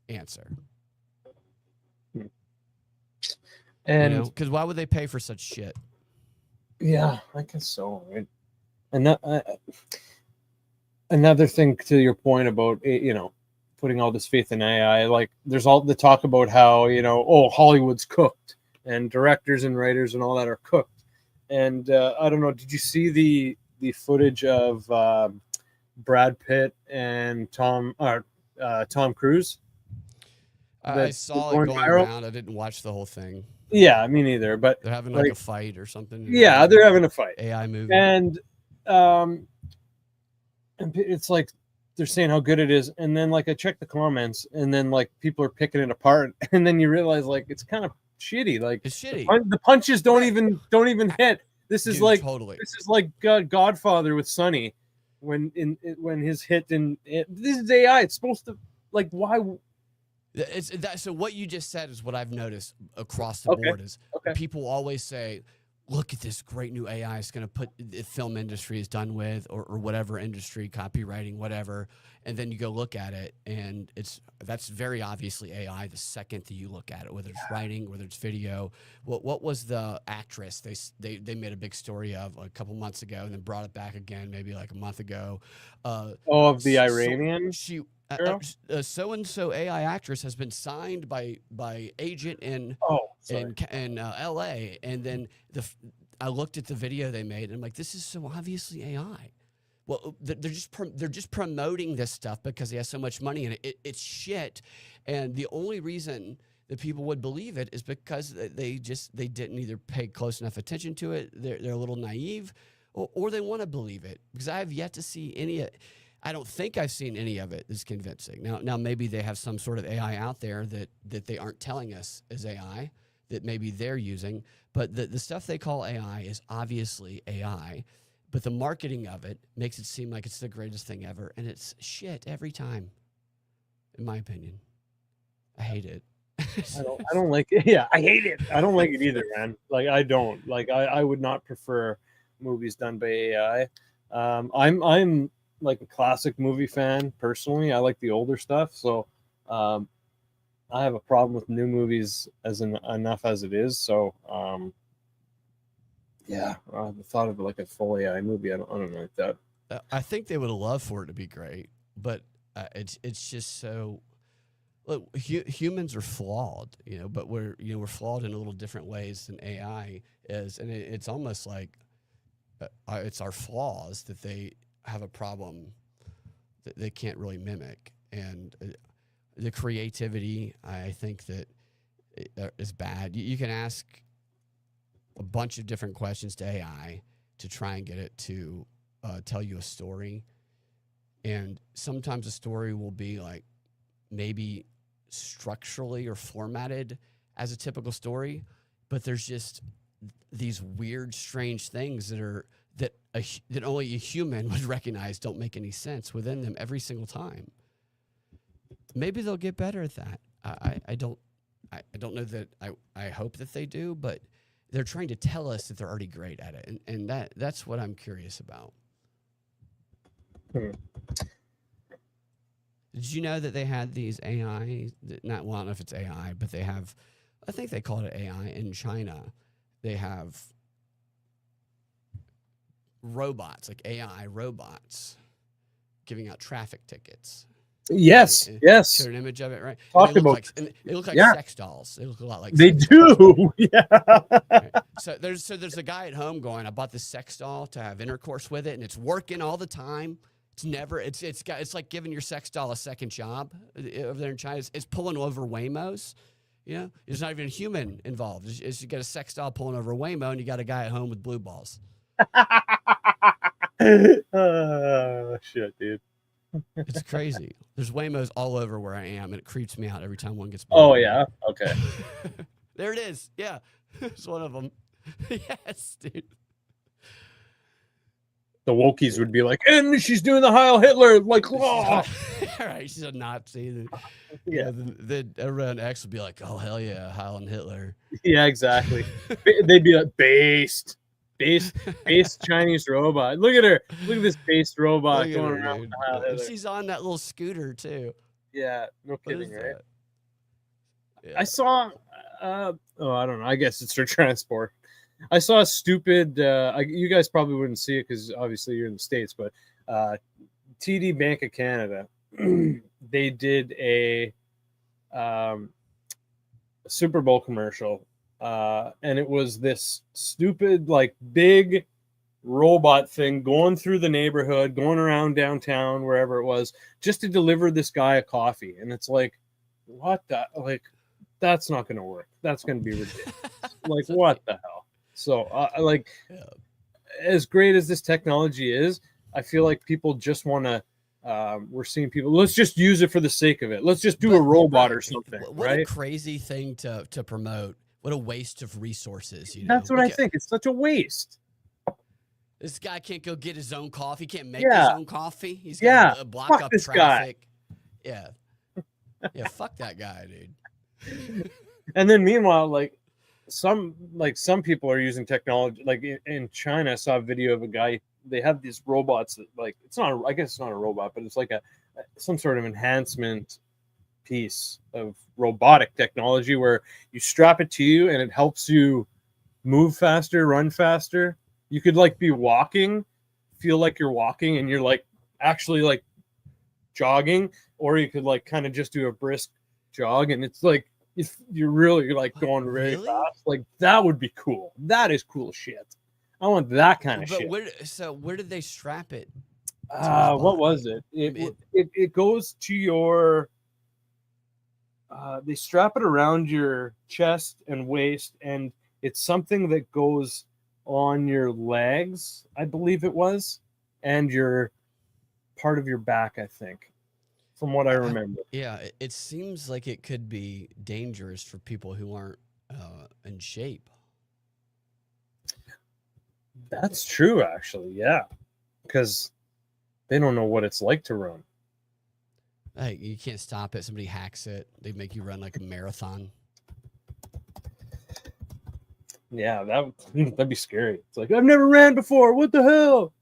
answer. And because why would they pay for such shit? Yeah, I guess so. Right? And that, another thing to your point about putting all this faith in AI, like there's all the talk about how Hollywood's cooked and directors and writers and all that are cooked. And I don't know, did you see the footage of Brad Pitt and Tom Cruise? I saw it going around. I didn't watch the whole thing. Yeah, me neither. But they're having like a fight or something. Yeah, they're having a fight. AI movie. And it's like they're saying how good it is, and then like I check the comments, and then like people are picking it apart, and then you realize like it's kind of shitty. Like it's shitty. The punches don't even hit. This is Dude, like totally. this is like Godfather with Sonny when his hit and this is AI. It's supposed to like why. It's that. So what you just said is what I've noticed across the Okay. board is Okay. people always say, "Look at this great new AI. It's going to put the film industry is done with, or whatever industry, copywriting, whatever." And then you go look at it, and that's very obviously AI. The second that you look at it, whether it's writing, whether it's video, what was the actress they made a big story of a couple months ago, and then brought it back again maybe like a month ago. Of the So Iranian she girl. so and so AI actress has been signed by agent in Oh, sorry. LA, and then I looked at the video they made, and I'm like, this is so obviously AI. Well, they're just promoting this stuff because they have so much money in it. It's shit, and the only reason that people would believe it is because they didn't either pay close enough attention to it. They're a little naive, or they want to believe it, because I have yet to see any. I don't think I've seen any of it that's convincing. Now maybe they have some sort of AI out there that they aren't telling us is AI, that maybe they're using, but the stuff they call AI is obviously AI, but the marketing of it makes it seem like it's the greatest thing ever, and it's shit every time, in my opinion. I hate it. I don't like it. Yeah, I hate it. I don't like it either, man. Like I don't like. I would not prefer movies done by AI. I'm like a classic movie fan personally. I like the older stuff, so um, I have a problem with new movies enough as it is. So yeah, the thought of like a full AI movie, I don't like that. I think they would have loved for it to be great, but it's just so. Look, humans are flawed, but we're flawed in a little different ways than AI is, and it's almost like it's our flaws that they have a problem that they can't really mimic, and the creativity, I think that is bad. You can ask a bunch of different questions to AI to try and get it to tell you a story, and sometimes a story will be like maybe structurally or formatted as a typical story, but there's just these weird, strange things that only a human would recognize don't make any sense within them every single time. Maybe they'll get better at that. I don't know that I hope that they do, but they're trying to tell us that they're already great at it, and that's what I'm curious about. Did you know that they had these AI? Well, I don't know if it's AI, but they have. I think they called it AI in China. They have robots, like AI robots, giving out traffic tickets. Yes, yes. Showed an image of it, right? Talked about. They look like Yeah. sex dolls. They look a lot like. They do. Dolls. Yeah. Right. So there's a guy at home going, I bought this sex doll to have intercourse with it, and it's working all the time. It's never. It's like giving your sex doll a second job over there in China. It's pulling over Waymos. There's not even a human involved. It's you got a sex doll pulling over a Waymo, and you got a guy at home with blue balls. Oh shit, dude. It's crazy. There's Waymos all over where I am, and it creeps me out every time one gets. Oh yeah. Okay. There it is. Yeah, it's one of them. Yes, dude. The wokies would be like, and she's doing the Heil Hitler, like, oh. Right, she's a Nazi. Yeah. Then everyone X would be like, oh hell yeah, Heil and Hitler. Yeah, exactly. They'd be like, based Chinese robot. Look at her. Look at this based robot going around with the Heil Hitler. She's on that little scooter too. Yeah, no kidding, right? Yeah. I saw. I don't know. I guess it's for transport. I saw a stupid. You guys probably wouldn't see it because obviously you're in the States, but TD Bank of Canada, they did a Super Bowl commercial, and it was this stupid, like, big robot thing going through the neighborhood, going around downtown, wherever it was, just to deliver this guy a coffee. And it's like, what the, like, that's not going to work. That's going to be ridiculous. Like, what the hell? So, as great as this technology is, I feel like people just want to. We're seeing people. Let's just use it for the sake of it. Let's just do a robot or something. What a crazy thing to promote. What a waste of resources. That's what I think. It's such a waste. This guy can't go get his own coffee. He can't make his Yeah, own coffee. He's got yeah. to block Fuck up this guy. traffic. Yeah. Yeah, fuck that guy, dude. And then meanwhile, like some people are using technology. Like in China, I saw a video of a guy. They have these robots that, like, it's not. I guess it's not a robot, but it's like some sort of enhancement piece of robotic technology where you strap it to you and it helps you move faster, run faster. You could like be walking, feel like you're walking, and you're like actually like jogging, or you could like kind of just do a brisk jog, and it's like if you're really like going very fast, like that would be cool. That is cool shit. I want that kind of shit. Where did they strap it? What was it? It goes to your. They strap it around your chest and waist, and it's something that goes on your legs, I believe it was, and your part of your back, I think, from what I remember. It seems like it could be dangerous for people who aren't in shape. That's true, actually. Yeah, because they don't know what it's like to run. Like, you can't stop it. Somebody hacks it. They make you run like a marathon. Yeah, that'd be scary. It's like, I've never ran before. What the hell?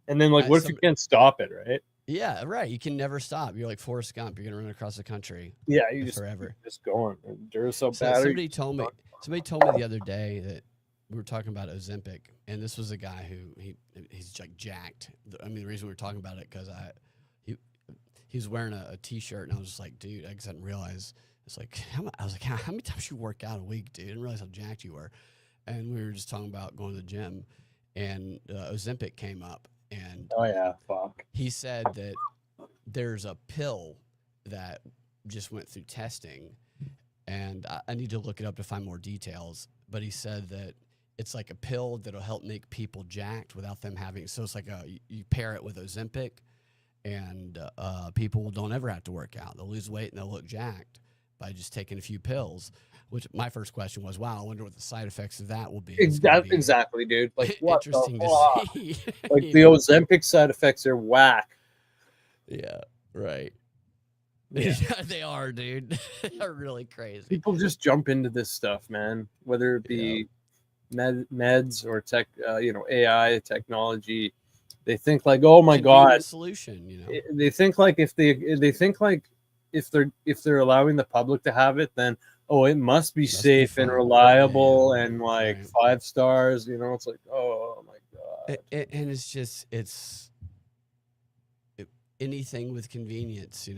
And then, like, what if you can't stop it, right? Yeah, right. You can never stop. You're like Forrest Gump. You're gonna run across the country. Yeah, you forever. Just going. Duracell So battery. Somebody told me the other day that we were talking about Ozempic, and this was a guy who he's like jacked. I mean, the reason we were talking about it because he was wearing a t-shirt, and I was just like, dude, I just didn't realize. It's like, I was like, how many times you work out a week, dude? I didn't realize how jacked you were. And we were just talking about going to the gym, and Ozempic came up, and oh yeah, fuck. He said that there's a pill that just went through testing, and I need to look it up to find more details. But he said that it's like a pill that'll help make people jacked without them having. So it's like you pair it with Ozempic, and people don't ever have to work out. They'll lose weight and they'll look jacked by just taking a few pills. Which my first question was, wow, I wonder what the side effects of that will be. Exactly, dude. Like, what interesting to see. Like the Ozempic side effects are whack. Yeah, right. Yeah. They are, dude. They're really crazy. People just jump into this stuff, man. Whether it be meds or tech, AI technology. They think like, oh my god, solution. They think like if they're allowing the public to have it, then it must be safe and reliable and like 5 stars. It's like, oh my god. And it's anything with convenience.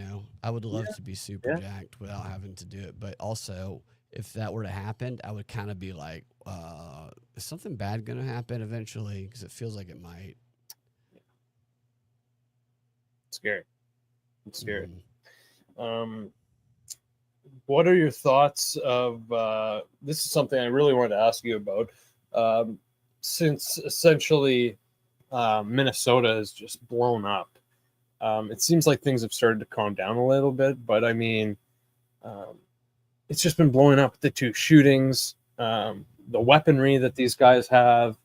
I would love to be super jacked without having to do it, but also if that were to happen, I would kind of be like, is something bad going to happen eventually? Because it feels like it might. Scary. It's scary. What are your thoughts of this is something I really wanted to ask you about, since essentially Minnesota has just blown up. It seems like things have started to calm down a little bit, but I mean, it's just been blowing up. The 2 shootings, the weaponry that these guys have,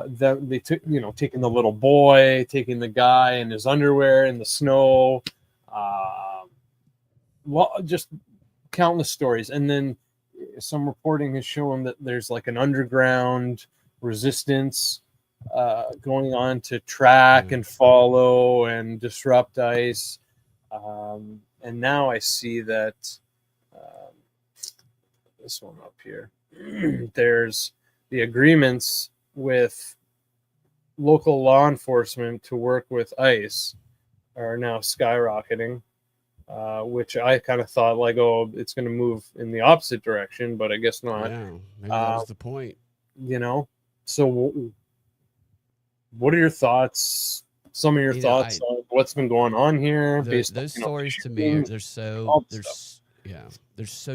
they took, taking the little boy, taking the guy in his underwear in the snow, just countless stories. And then some reporting has shown that there's like an underground resistance going on to track and follow and disrupt ICE. And now I see that this one up here, there's the agreements with local law enforcement to work with ICE are now skyrocketing, which I kind of thought like, it's going to move in the opposite direction, but I guess not. Yeah, maybe that was the point. So what are your thoughts? Some of your thoughts on what's been going on here? Those stories to me, they're so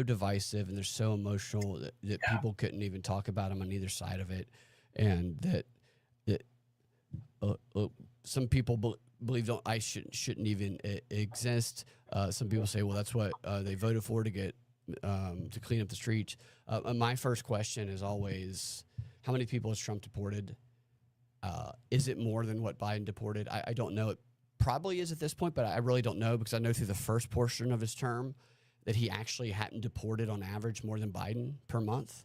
divisive and they're so emotional that people couldn't even talk about them on either side of it, and that some people believe ICE shouldn't even exist. Some people say, well, that's what they voted for to get to clean up the streets. My first question is always, how many people has Trump deported? Is it more than what Biden deported? I don't know. It probably is at this point, but I really don't know, because I know through the first portion of his term that he actually hadn't deported on average more than Biden per month.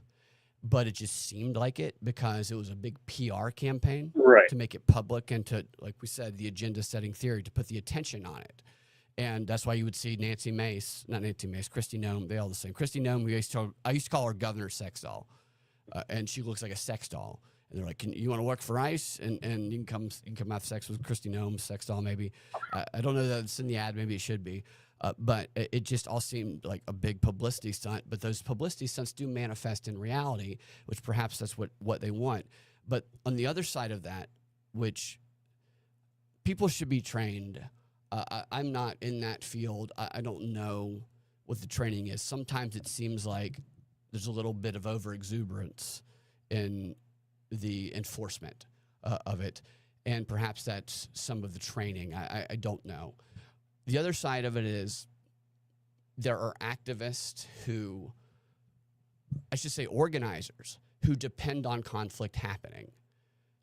But it just seemed like it because it was a big PR campaign Right. to make it public and to, like we said, the agenda setting theory, to put the attention on it. And that's why you would see Nancy Mace, not Nancy Mace, Kristi Noem, they all the same. Kristi Noem, I used to call her Governor Sex Doll, and she looks like a sex doll. And they're like, you want to work for ICE? And you can come have sex with Kristi Noem, sex doll maybe. I don't know that it's in the ad, maybe it should be. But it just all seemed like a big publicity stunt. But those publicity stunts do manifest in reality, which perhaps that's what they want. But on the other side of that, which people should be trained, I'm not in that field. I don't know what the training is. Sometimes it seems like there's a little bit of overexuberance in the enforcement of it. And perhaps that's some of the training. I don't know. The other side of it is there are activists who, I should say organizers, who depend on conflict happening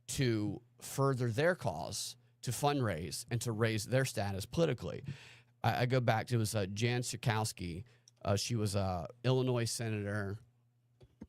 to further their cause, to fundraise, and to raise their status politically. I go back to, it was Jan Schakowsky. She was a Illinois senator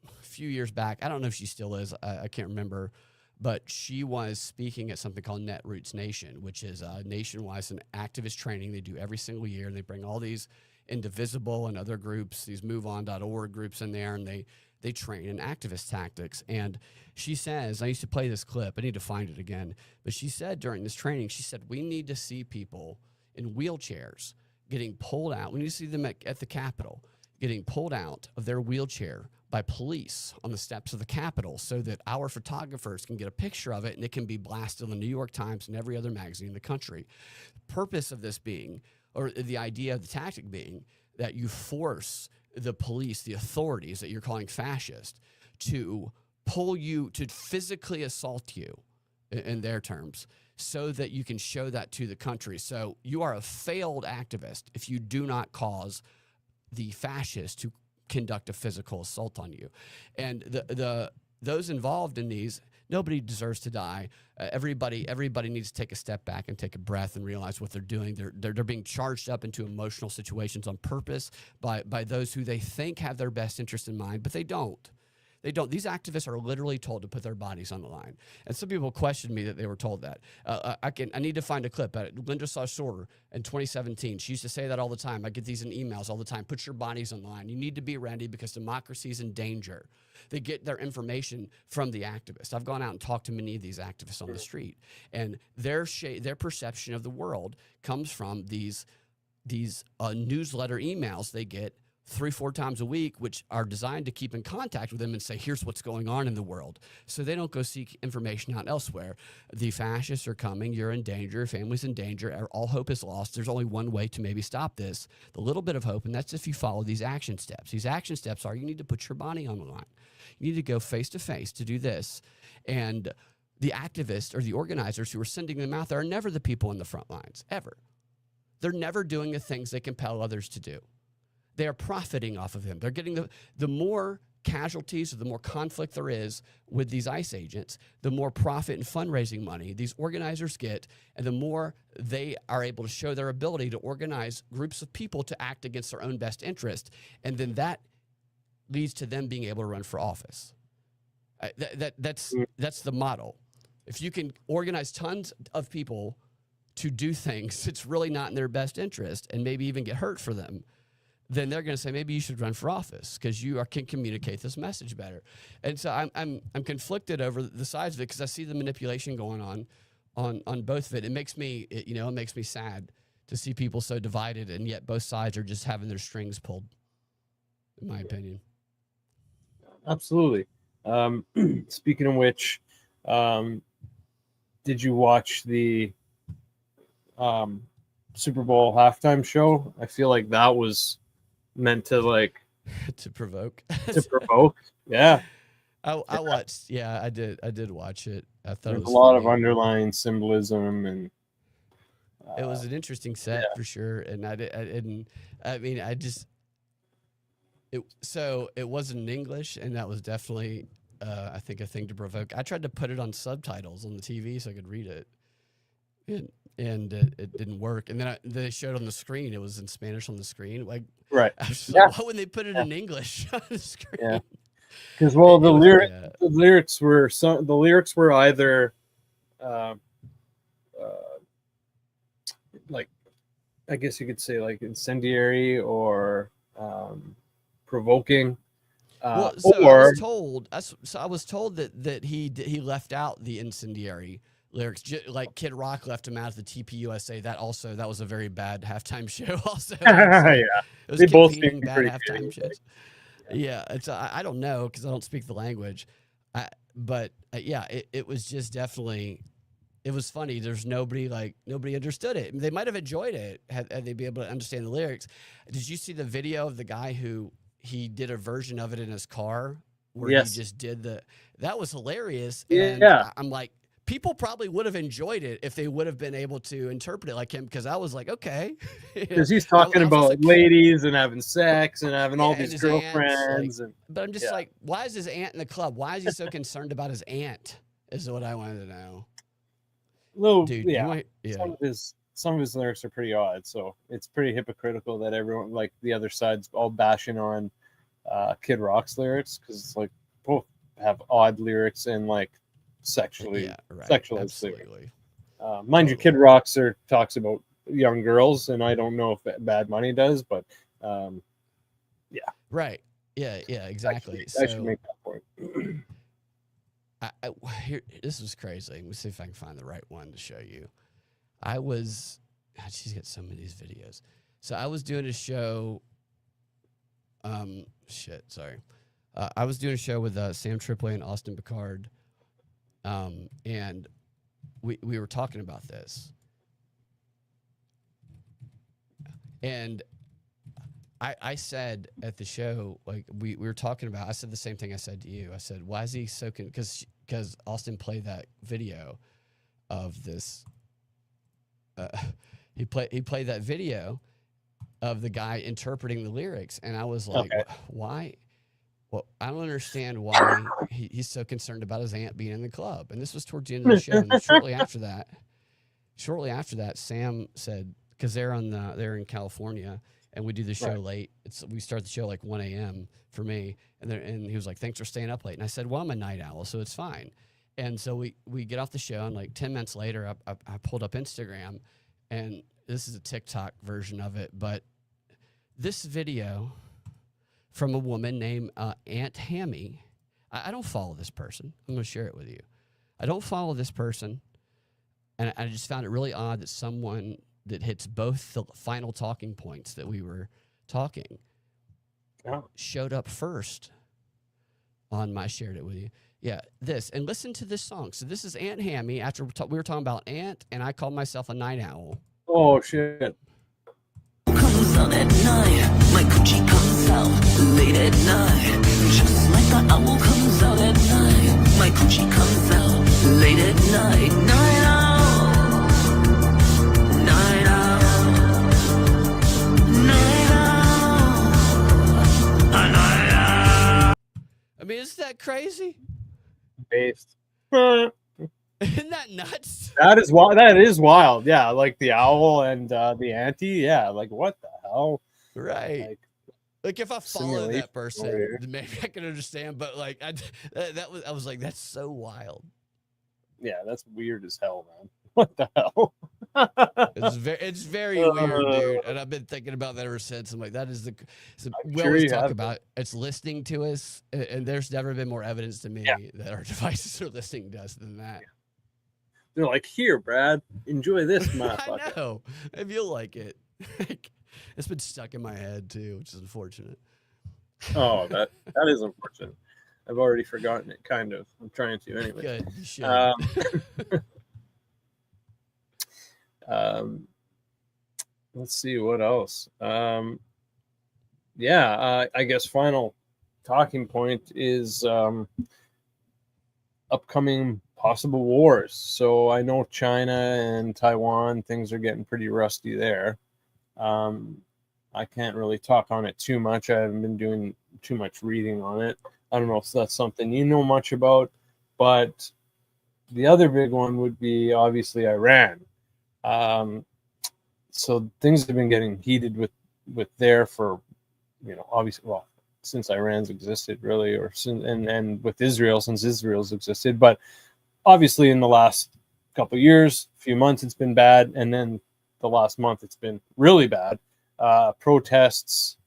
a few years back. I don't know if she still is. I can't remember. But she was speaking at something called Netroots Nation, which is nationwide, an activist training they do every single year. And they bring all these Indivisible and other groups, these MoveOn.org groups in there, and they train in activist tactics. And she says, I used to play this clip. I need to find it again. But she said during this training, she said, we need to see people in wheelchairs getting pulled out. We need to see them at the Capitol getting pulled out of their wheelchair by police on the steps of the Capitol, so that our photographers can get a picture of it and it can be blasted in the New York Times and every other magazine in the country. The purpose of this being, or the idea of the tactic being, that you force the police, the authorities that you're calling fascist, to pull you, to physically assault you, in their terms, so that you can show that to the country. So you are a failed activist if you do not cause the fascists to conduct a physical assault on you. And those involved in these, nobody deserves to die. Everybody needs to take a step back and take a breath and realize what they're doing. They're being charged up into emotional situations on purpose by those who they think have their best interest in mind, but they don't. They don't. These activists are literally told to put their bodies on the line. And some people questioned me that they were told that. I need to find a clip. Linda Sarsour in 2017, she used to say that all the time. I get these in emails all the time. Put your bodies on the line. You need to be ready because democracy is in danger. They get their information from the activists. I've gone out and talked to many of these activists on the street, and their perception of the world comes from these newsletter emails they get 3-4 times a week, which are designed to keep in contact with them and say, here's what's going on in the world. So they don't go seek information out elsewhere. The fascists are coming. You're in danger. Family's in danger. All hope is lost. There's only one way to maybe stop this, the little bit of hope, and that's if you follow these action steps. These action steps are, you need to put your body on the line. You need to go face to face to do this. And the activists or the organizers who are sending them out there are never the people in the front lines, ever. They're never doing the things they compel others to do. They are profiting off of them. They're getting the more casualties or the more conflict there is with these ICE agents, the more profit and fundraising money these organizers get, and the more they are able to show their ability to organize groups of people to act against their own best interest. And then that leads to them being able to run for office. That's the model. If you can organize tons of people to do things, it's really not in their best interest and maybe even get hurt for them, then they're going to say, maybe you should run for office because you can communicate this message better. And so I'm conflicted over the sides of it because I see the manipulation going on both of it. It makes me sad to see people so divided, and yet both sides are just having their strings pulled, in my opinion. Absolutely. Speaking of which, did you watch the Super Bowl halftime show? I feel like that was meant to to provoke. Yeah. I watched. Yeah, I did watch it. I thought There's it was a lot funny. of underlying symbolism, and it was an interesting set for sure. And it wasn't in English, and that was definitely I think a thing to provoke. I tried to put it on subtitles on the TV so I could read it, and it didn't work. And then they showed on the screen. It was in Spanish on the screen. Like, Right. I was Yeah. like, why wouldn't they put it in English on the screen? Yeah. Because the lyrics were either like, I guess you could say, like incendiary or provoking. Well, so I was told that he left out the incendiary lyrics, like Kid Rock left him out of the TPUSA. That was a very bad halftime show. Also, Yeah, it was they both competing speak bad pretty halftime good. shows. Yeah, it's I don't know because I don't speak the language, but yeah, it was just definitely. It was funny. There's nobody understood it. They might have enjoyed it had they be able to understand the lyrics. Did you see the video of the guy who he did a version of it in his car where he just did that was hilarious. And Yeah. I'm like, people probably would have enjoyed it if they would have been able to interpret it like him. Cause I was like, okay. Because he's talking about like, ladies and having sex and having all these girlfriends. But I'm just like, why is his aunt in the club? Why is he so concerned about his aunt? Is what I wanted to know. Dude, some of his lyrics are pretty odd, so it's pretty hypocritical that everyone, like the other side's all bashing on Kid Rock's lyrics, because it's like both have odd lyrics and like sexualized lyrics. Mind you, Kid Rock talks about young girls, and I don't know if Bad Money does, but yeah, right, yeah, exactly. I should make that point. This was crazy. Let me see if I can find the right one to show you. She's got so many of these videos. So I was doing a show. Sorry. I was doing a show with Sam Tripoli and Austin Picard, and we were talking about this, and I said at the show, like we were talking about, I said the same thing I said to you. I said, why is he so because Austin played that video of this. He played that video of the guy interpreting the lyrics, and I was like, why? Well, I don't understand why he's so concerned about his aunt being in the club. And this was towards the end of the show. And shortly after that, Sam said, because they're in California. And we do the show late. We start the show like 1 a.m. for me. And he was like, thanks for staying up late. And I said, well, I'm a night owl, so it's fine. And so we get off the show, and like 10 minutes later, I pulled up Instagram, and this is a TikTok version of it. But this video from a woman named Aunt Hammy, I don't follow this person. I'm going to share it with you. I don't follow this person. And I just found it really odd that someone that hits both the final talking points that we were talking showed up first on my shared it with you. Yeah, and listen to this song. So this is Aunt Hammy after we were talking about Aunt, and I called myself a night owl. Oh, shit. Comes out at night, my coochie comes out late at night. Just like the owl comes out at night, my coochie comes out late at night. Night owl. I mean, isn't that crazy? Based. Isn't that nuts? That is wild. That is wild. Yeah, like the owl and the auntie. Yeah, like what the hell? Right. Like if I follow that person, maybe I can understand. But like I was like, that's so wild. Yeah, that's weird as hell, man. What the hell? It's very weird, dude. And I've been thinking about that ever since. I'm like, that is we always talk about it's listening to us, and there's never been more evidence to me that our devices are listening to us than that. They're like, here, Brad, enjoy this, motherfucker. I know. If you like it. It's been stuck in my head too, which is unfortunate. Oh, that is unfortunate. I've already forgotten it, kind of. I'm trying to anyway. Good. You should. Let's see what else. I guess final talking point is upcoming possible wars. So I know China and Taiwan, things are getting pretty rusty there. I can't really talk on it too much. I haven't been doing too much reading on it. I don't know if that's something you know much about, but the other big one would be obviously Iran. Um, so things have been getting heated with there for, obviously, well, since Iran's existed, really, or since, and with Israel, since Israel's existed. But obviously in the last couple of years, few months, it's been bad, and then the last month it's been really bad. Protests,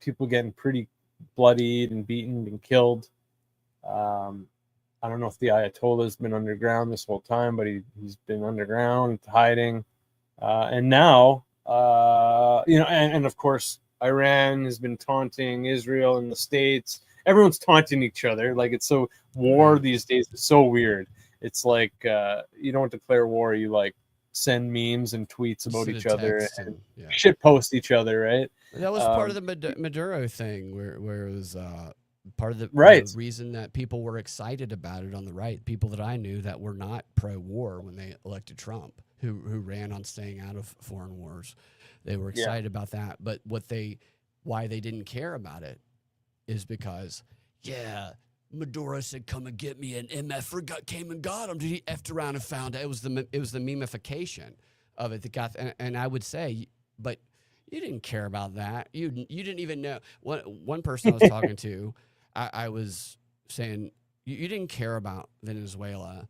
people getting pretty bloodied and beaten and killed. I don't know if the Ayatollah's been underground this whole time, but he's been underground hiding. And now, and of course, Iran has been taunting Israel and the States. Everyone's taunting each other. Like, it's so, war these days is so weird. It's like, you don't declare war. You like send memes and tweets about each other and shit post each other, right? That was part of the Maduro thing, where it was part of the reason that people were excited about it on the right. People that I knew that were not pro-war when they elected Trump, who ran on staying out of foreign wars, they were excited about that. But why they didn't care about it is because, Maduro said, "Come and get me," and MF came and got him. He effed around and found out it was the memification of it that got. And I would say, but you didn't care about that. You didn't even know. One person I was talking to, I was saying, you didn't care about Venezuela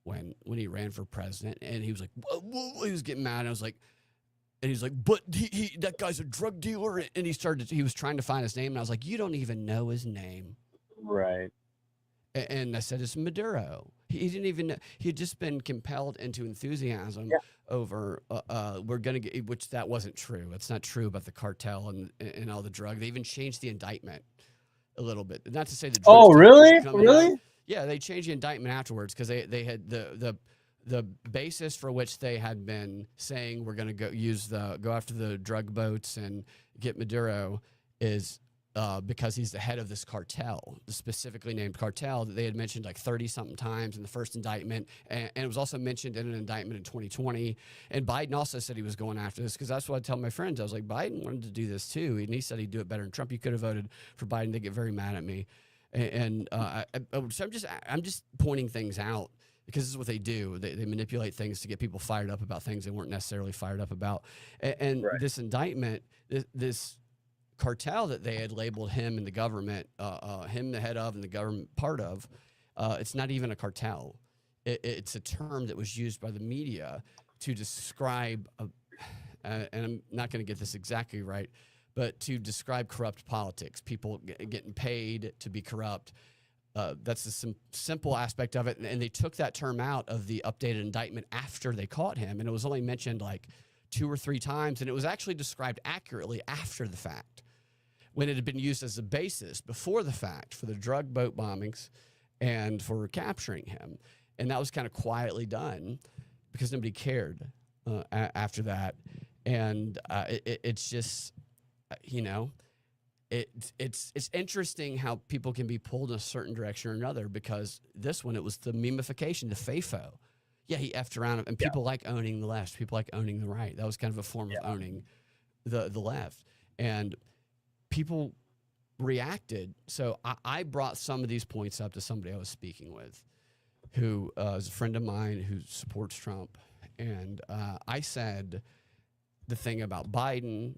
when he ran for president, and he was like, whoa, he was getting mad. And I was like, and he's like, but he that guy's a drug dealer, and he was trying to find his name, and I was like, you don't even know his name, right? And I said, it's Maduro. He didn't even know. He had just been compelled into enthusiasm over, we're going to get, which that wasn't true. It's not true about the cartel and all the drug. They even changed the indictment a little bit. Not to say the drugs. Oh, really? Really? Out. Yeah, they changed the indictment afterwards because they had the basis for which they had been saying we're going to go after the drug boats and get Maduro is because he's the head of this cartel, the specifically named cartel that they had mentioned like 30-something times in the first indictment. And it was also mentioned in an indictment in 2020. And Biden also said he was going after this because that's what I tell my friends. I was like, Biden wanted to do this too. And he said he'd do it better than Trump. You could have voted for Biden. They get very mad at me. So I'm just pointing things out because this is what they do. They manipulate things to get people fired up about things they weren't necessarily fired up about. And this indictment, this cartel that they had labeled him in the government, him the head of and the government part of, it's not even a cartel. It's a term that was used by the media to describe, and I'm not going to get this exactly right, but to describe corrupt politics, people getting paid to be corrupt. That's the simple aspect of it. And they took that term out of the updated indictment after they caught him, and it was only mentioned like 2 or 3 times, and it was actually described accurately after the fact, when it had been used as a basis before the fact for the drug boat bombings and for capturing him. And that was kind of quietly done because nobody cared after that. And it's just, it's interesting how people can be pulled in a certain direction or another, because this one, it was the memification, the FAFO. Yeah, he effed around, and people like owning the left. People like owning the right. That was kind of a form of owning the left. And people reacted. So I brought some of these points up to somebody I was speaking with who is a friend of mine who supports Trump. And I said the thing about Biden,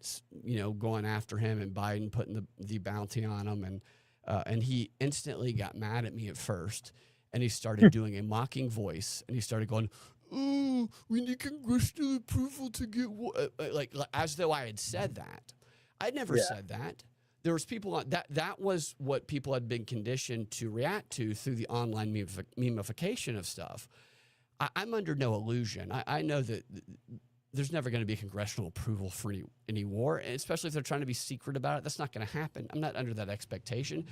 going after him and Biden putting the bounty on him. And he instantly got mad at me at first. And he started doing a mocking voice. And he started going, "Oh, we need congressional approval to get like as though I had said that. I never said that. There was people that was what people had been conditioned to react to through the online memification of stuff. I'm under no illusion. I know that there's never going to be congressional approval for any war, especially if they're trying to be secret about it. That's not going to happen. I'm not under that expectation.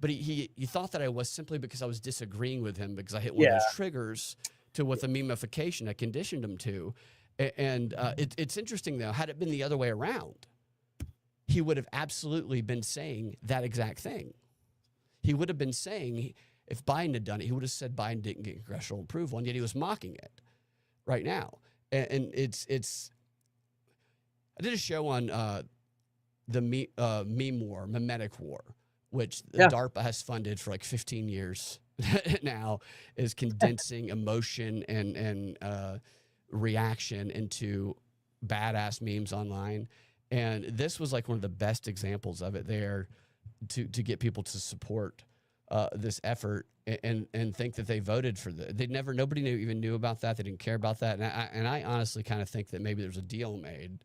But he thought that I was simply because I was disagreeing with him because I hit one of those triggers to what the memification had conditioned him to. And it's interesting, though, had it been the other way around, he would have absolutely been saying that exact thing. He would have been saying, if Biden had done it, he would have said Biden didn't get congressional approval, and yet he was mocking it right now. And it's I did a show on the meme war, memetic war, which Yeah. DARPA has funded for like 15 years now, is condensing emotion and reaction into badass memes online. And this was like one of the best examples of it there to get people to support this effort and think that they voted for nobody even knew about that. They didn't care about that. And I honestly kind of think that maybe there's a deal made,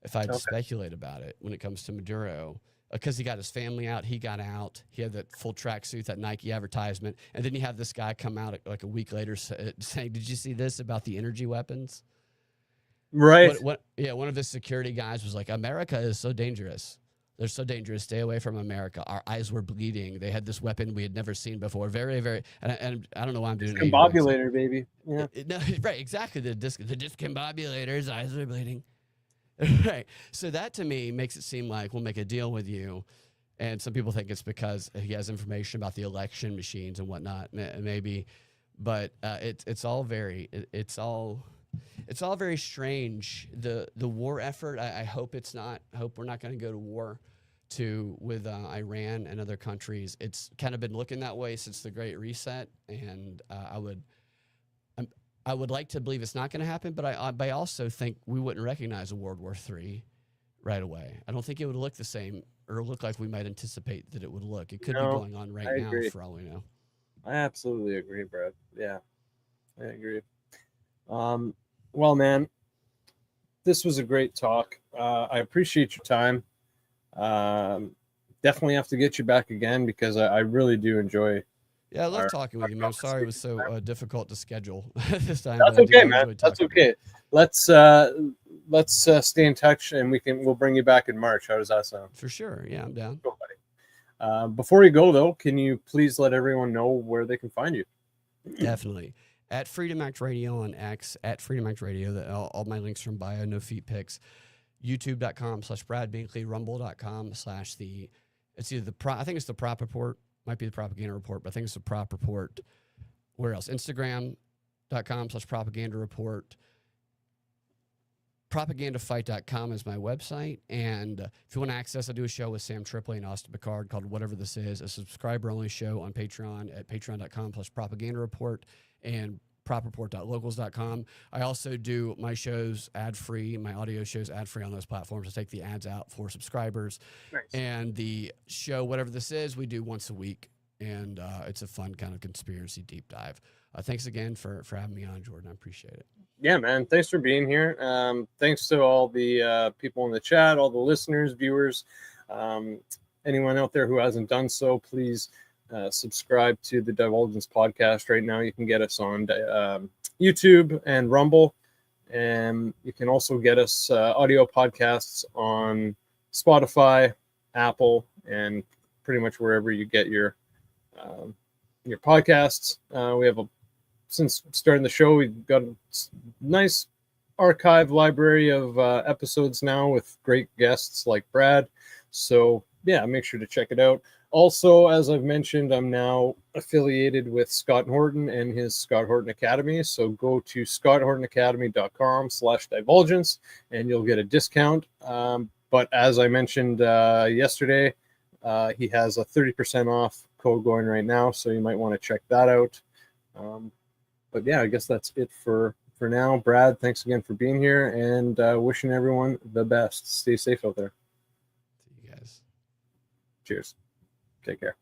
if I had to speculate about it, when it comes to Maduro, because he got his family out, he got out, he had that full tracksuit, that Nike advertisement, and then you have this guy come out like a week later saying, "Did you see this about the energy weapons?" Right. One of the security guys was like, "America is so dangerous. They're so dangerous. Stay away from America. Our eyes were bleeding. They had this weapon we had never seen before. Very, very." And I don't know why I'm doing discombobulator, baby. Yeah. No, right, exactly. The discombobulator's eyes were bleeding. Right. So that to me makes it seem like we'll make a deal with you. And some people think it's because he has information about the election machines and whatnot, maybe. But it's all very very strange. The war effort. I hope it's not. I hope we're not going to go to war with Iran and other countries. It's kind of been looking that way since the Great Reset, and I would like to believe it's not going to happen. But I also think we wouldn't recognize a World War III right away. I don't think it would look the same or look like we might anticipate that it would look. It could be going on right now, for all we know. I absolutely agree, Brad. Yeah, I agree. Well, man, this was a great talk. I appreciate your time. Definitely have to get you back again because I really do enjoy. Yeah, I love talking with you, man. I'm sorry it was so difficult to schedule this time. That's okay, man. That's okay. Let's stay in touch, and we'll bring you back in March. How does that sound? For sure. Yeah, I'm down. Cool, buddy. Before you go, though, can you please let everyone know where they can find you? Definitely. At Freedom Act Radio on X, at Freedom Act Radio. All my links are in bio, no feet pics. YouTube.com/Brad Binkley, Rumble.com/ it's either I think it's the Prop Report, might be the Propaganda Report, but I think it's the Prop Report. Where else? Instagram.com/Propaganda Report. Propagandafight.com is my website. And if you want to access, I do a show with Sam Tripoli and Austin Picard called Whatever This Is, a subscriber-only show on Patreon at patreon.com/Propaganda Report and propreport.locals.com. I also do my shows ad-free, my audio shows ad-free on those platforms. I take the ads out for subscribers. Nice. And the show, Whatever This Is, we do once a week. And it's a fun kind of conspiracy deep dive. Thanks again for having me on, Jordan. I appreciate it. Yeah, man. Thanks for being here. Thanks to all the people in the chat, all the listeners, viewers, anyone out there who hasn't done so, please subscribe to the Divulgence podcast. Right now, you can get us on YouTube and Rumble, and you can also get us audio podcasts on Spotify, Apple, and pretty much wherever you get your podcasts. We have since starting the show, we've got a nice archive library of episodes now with great guests like Brad. So yeah, make sure to check it out. Also, as I've mentioned, I'm now affiliated with Scott Horton and his Scott Horton Academy. So go to scotthortonacademy.com/divulgence and you'll get a discount. But as I mentioned yesterday, he has a 30% off code going right now. So you might want to check that out. But yeah, I guess that's it for now. Brad, thanks again for being here, and wishing everyone the best. Stay safe out there. See you guys. Cheers. Take care.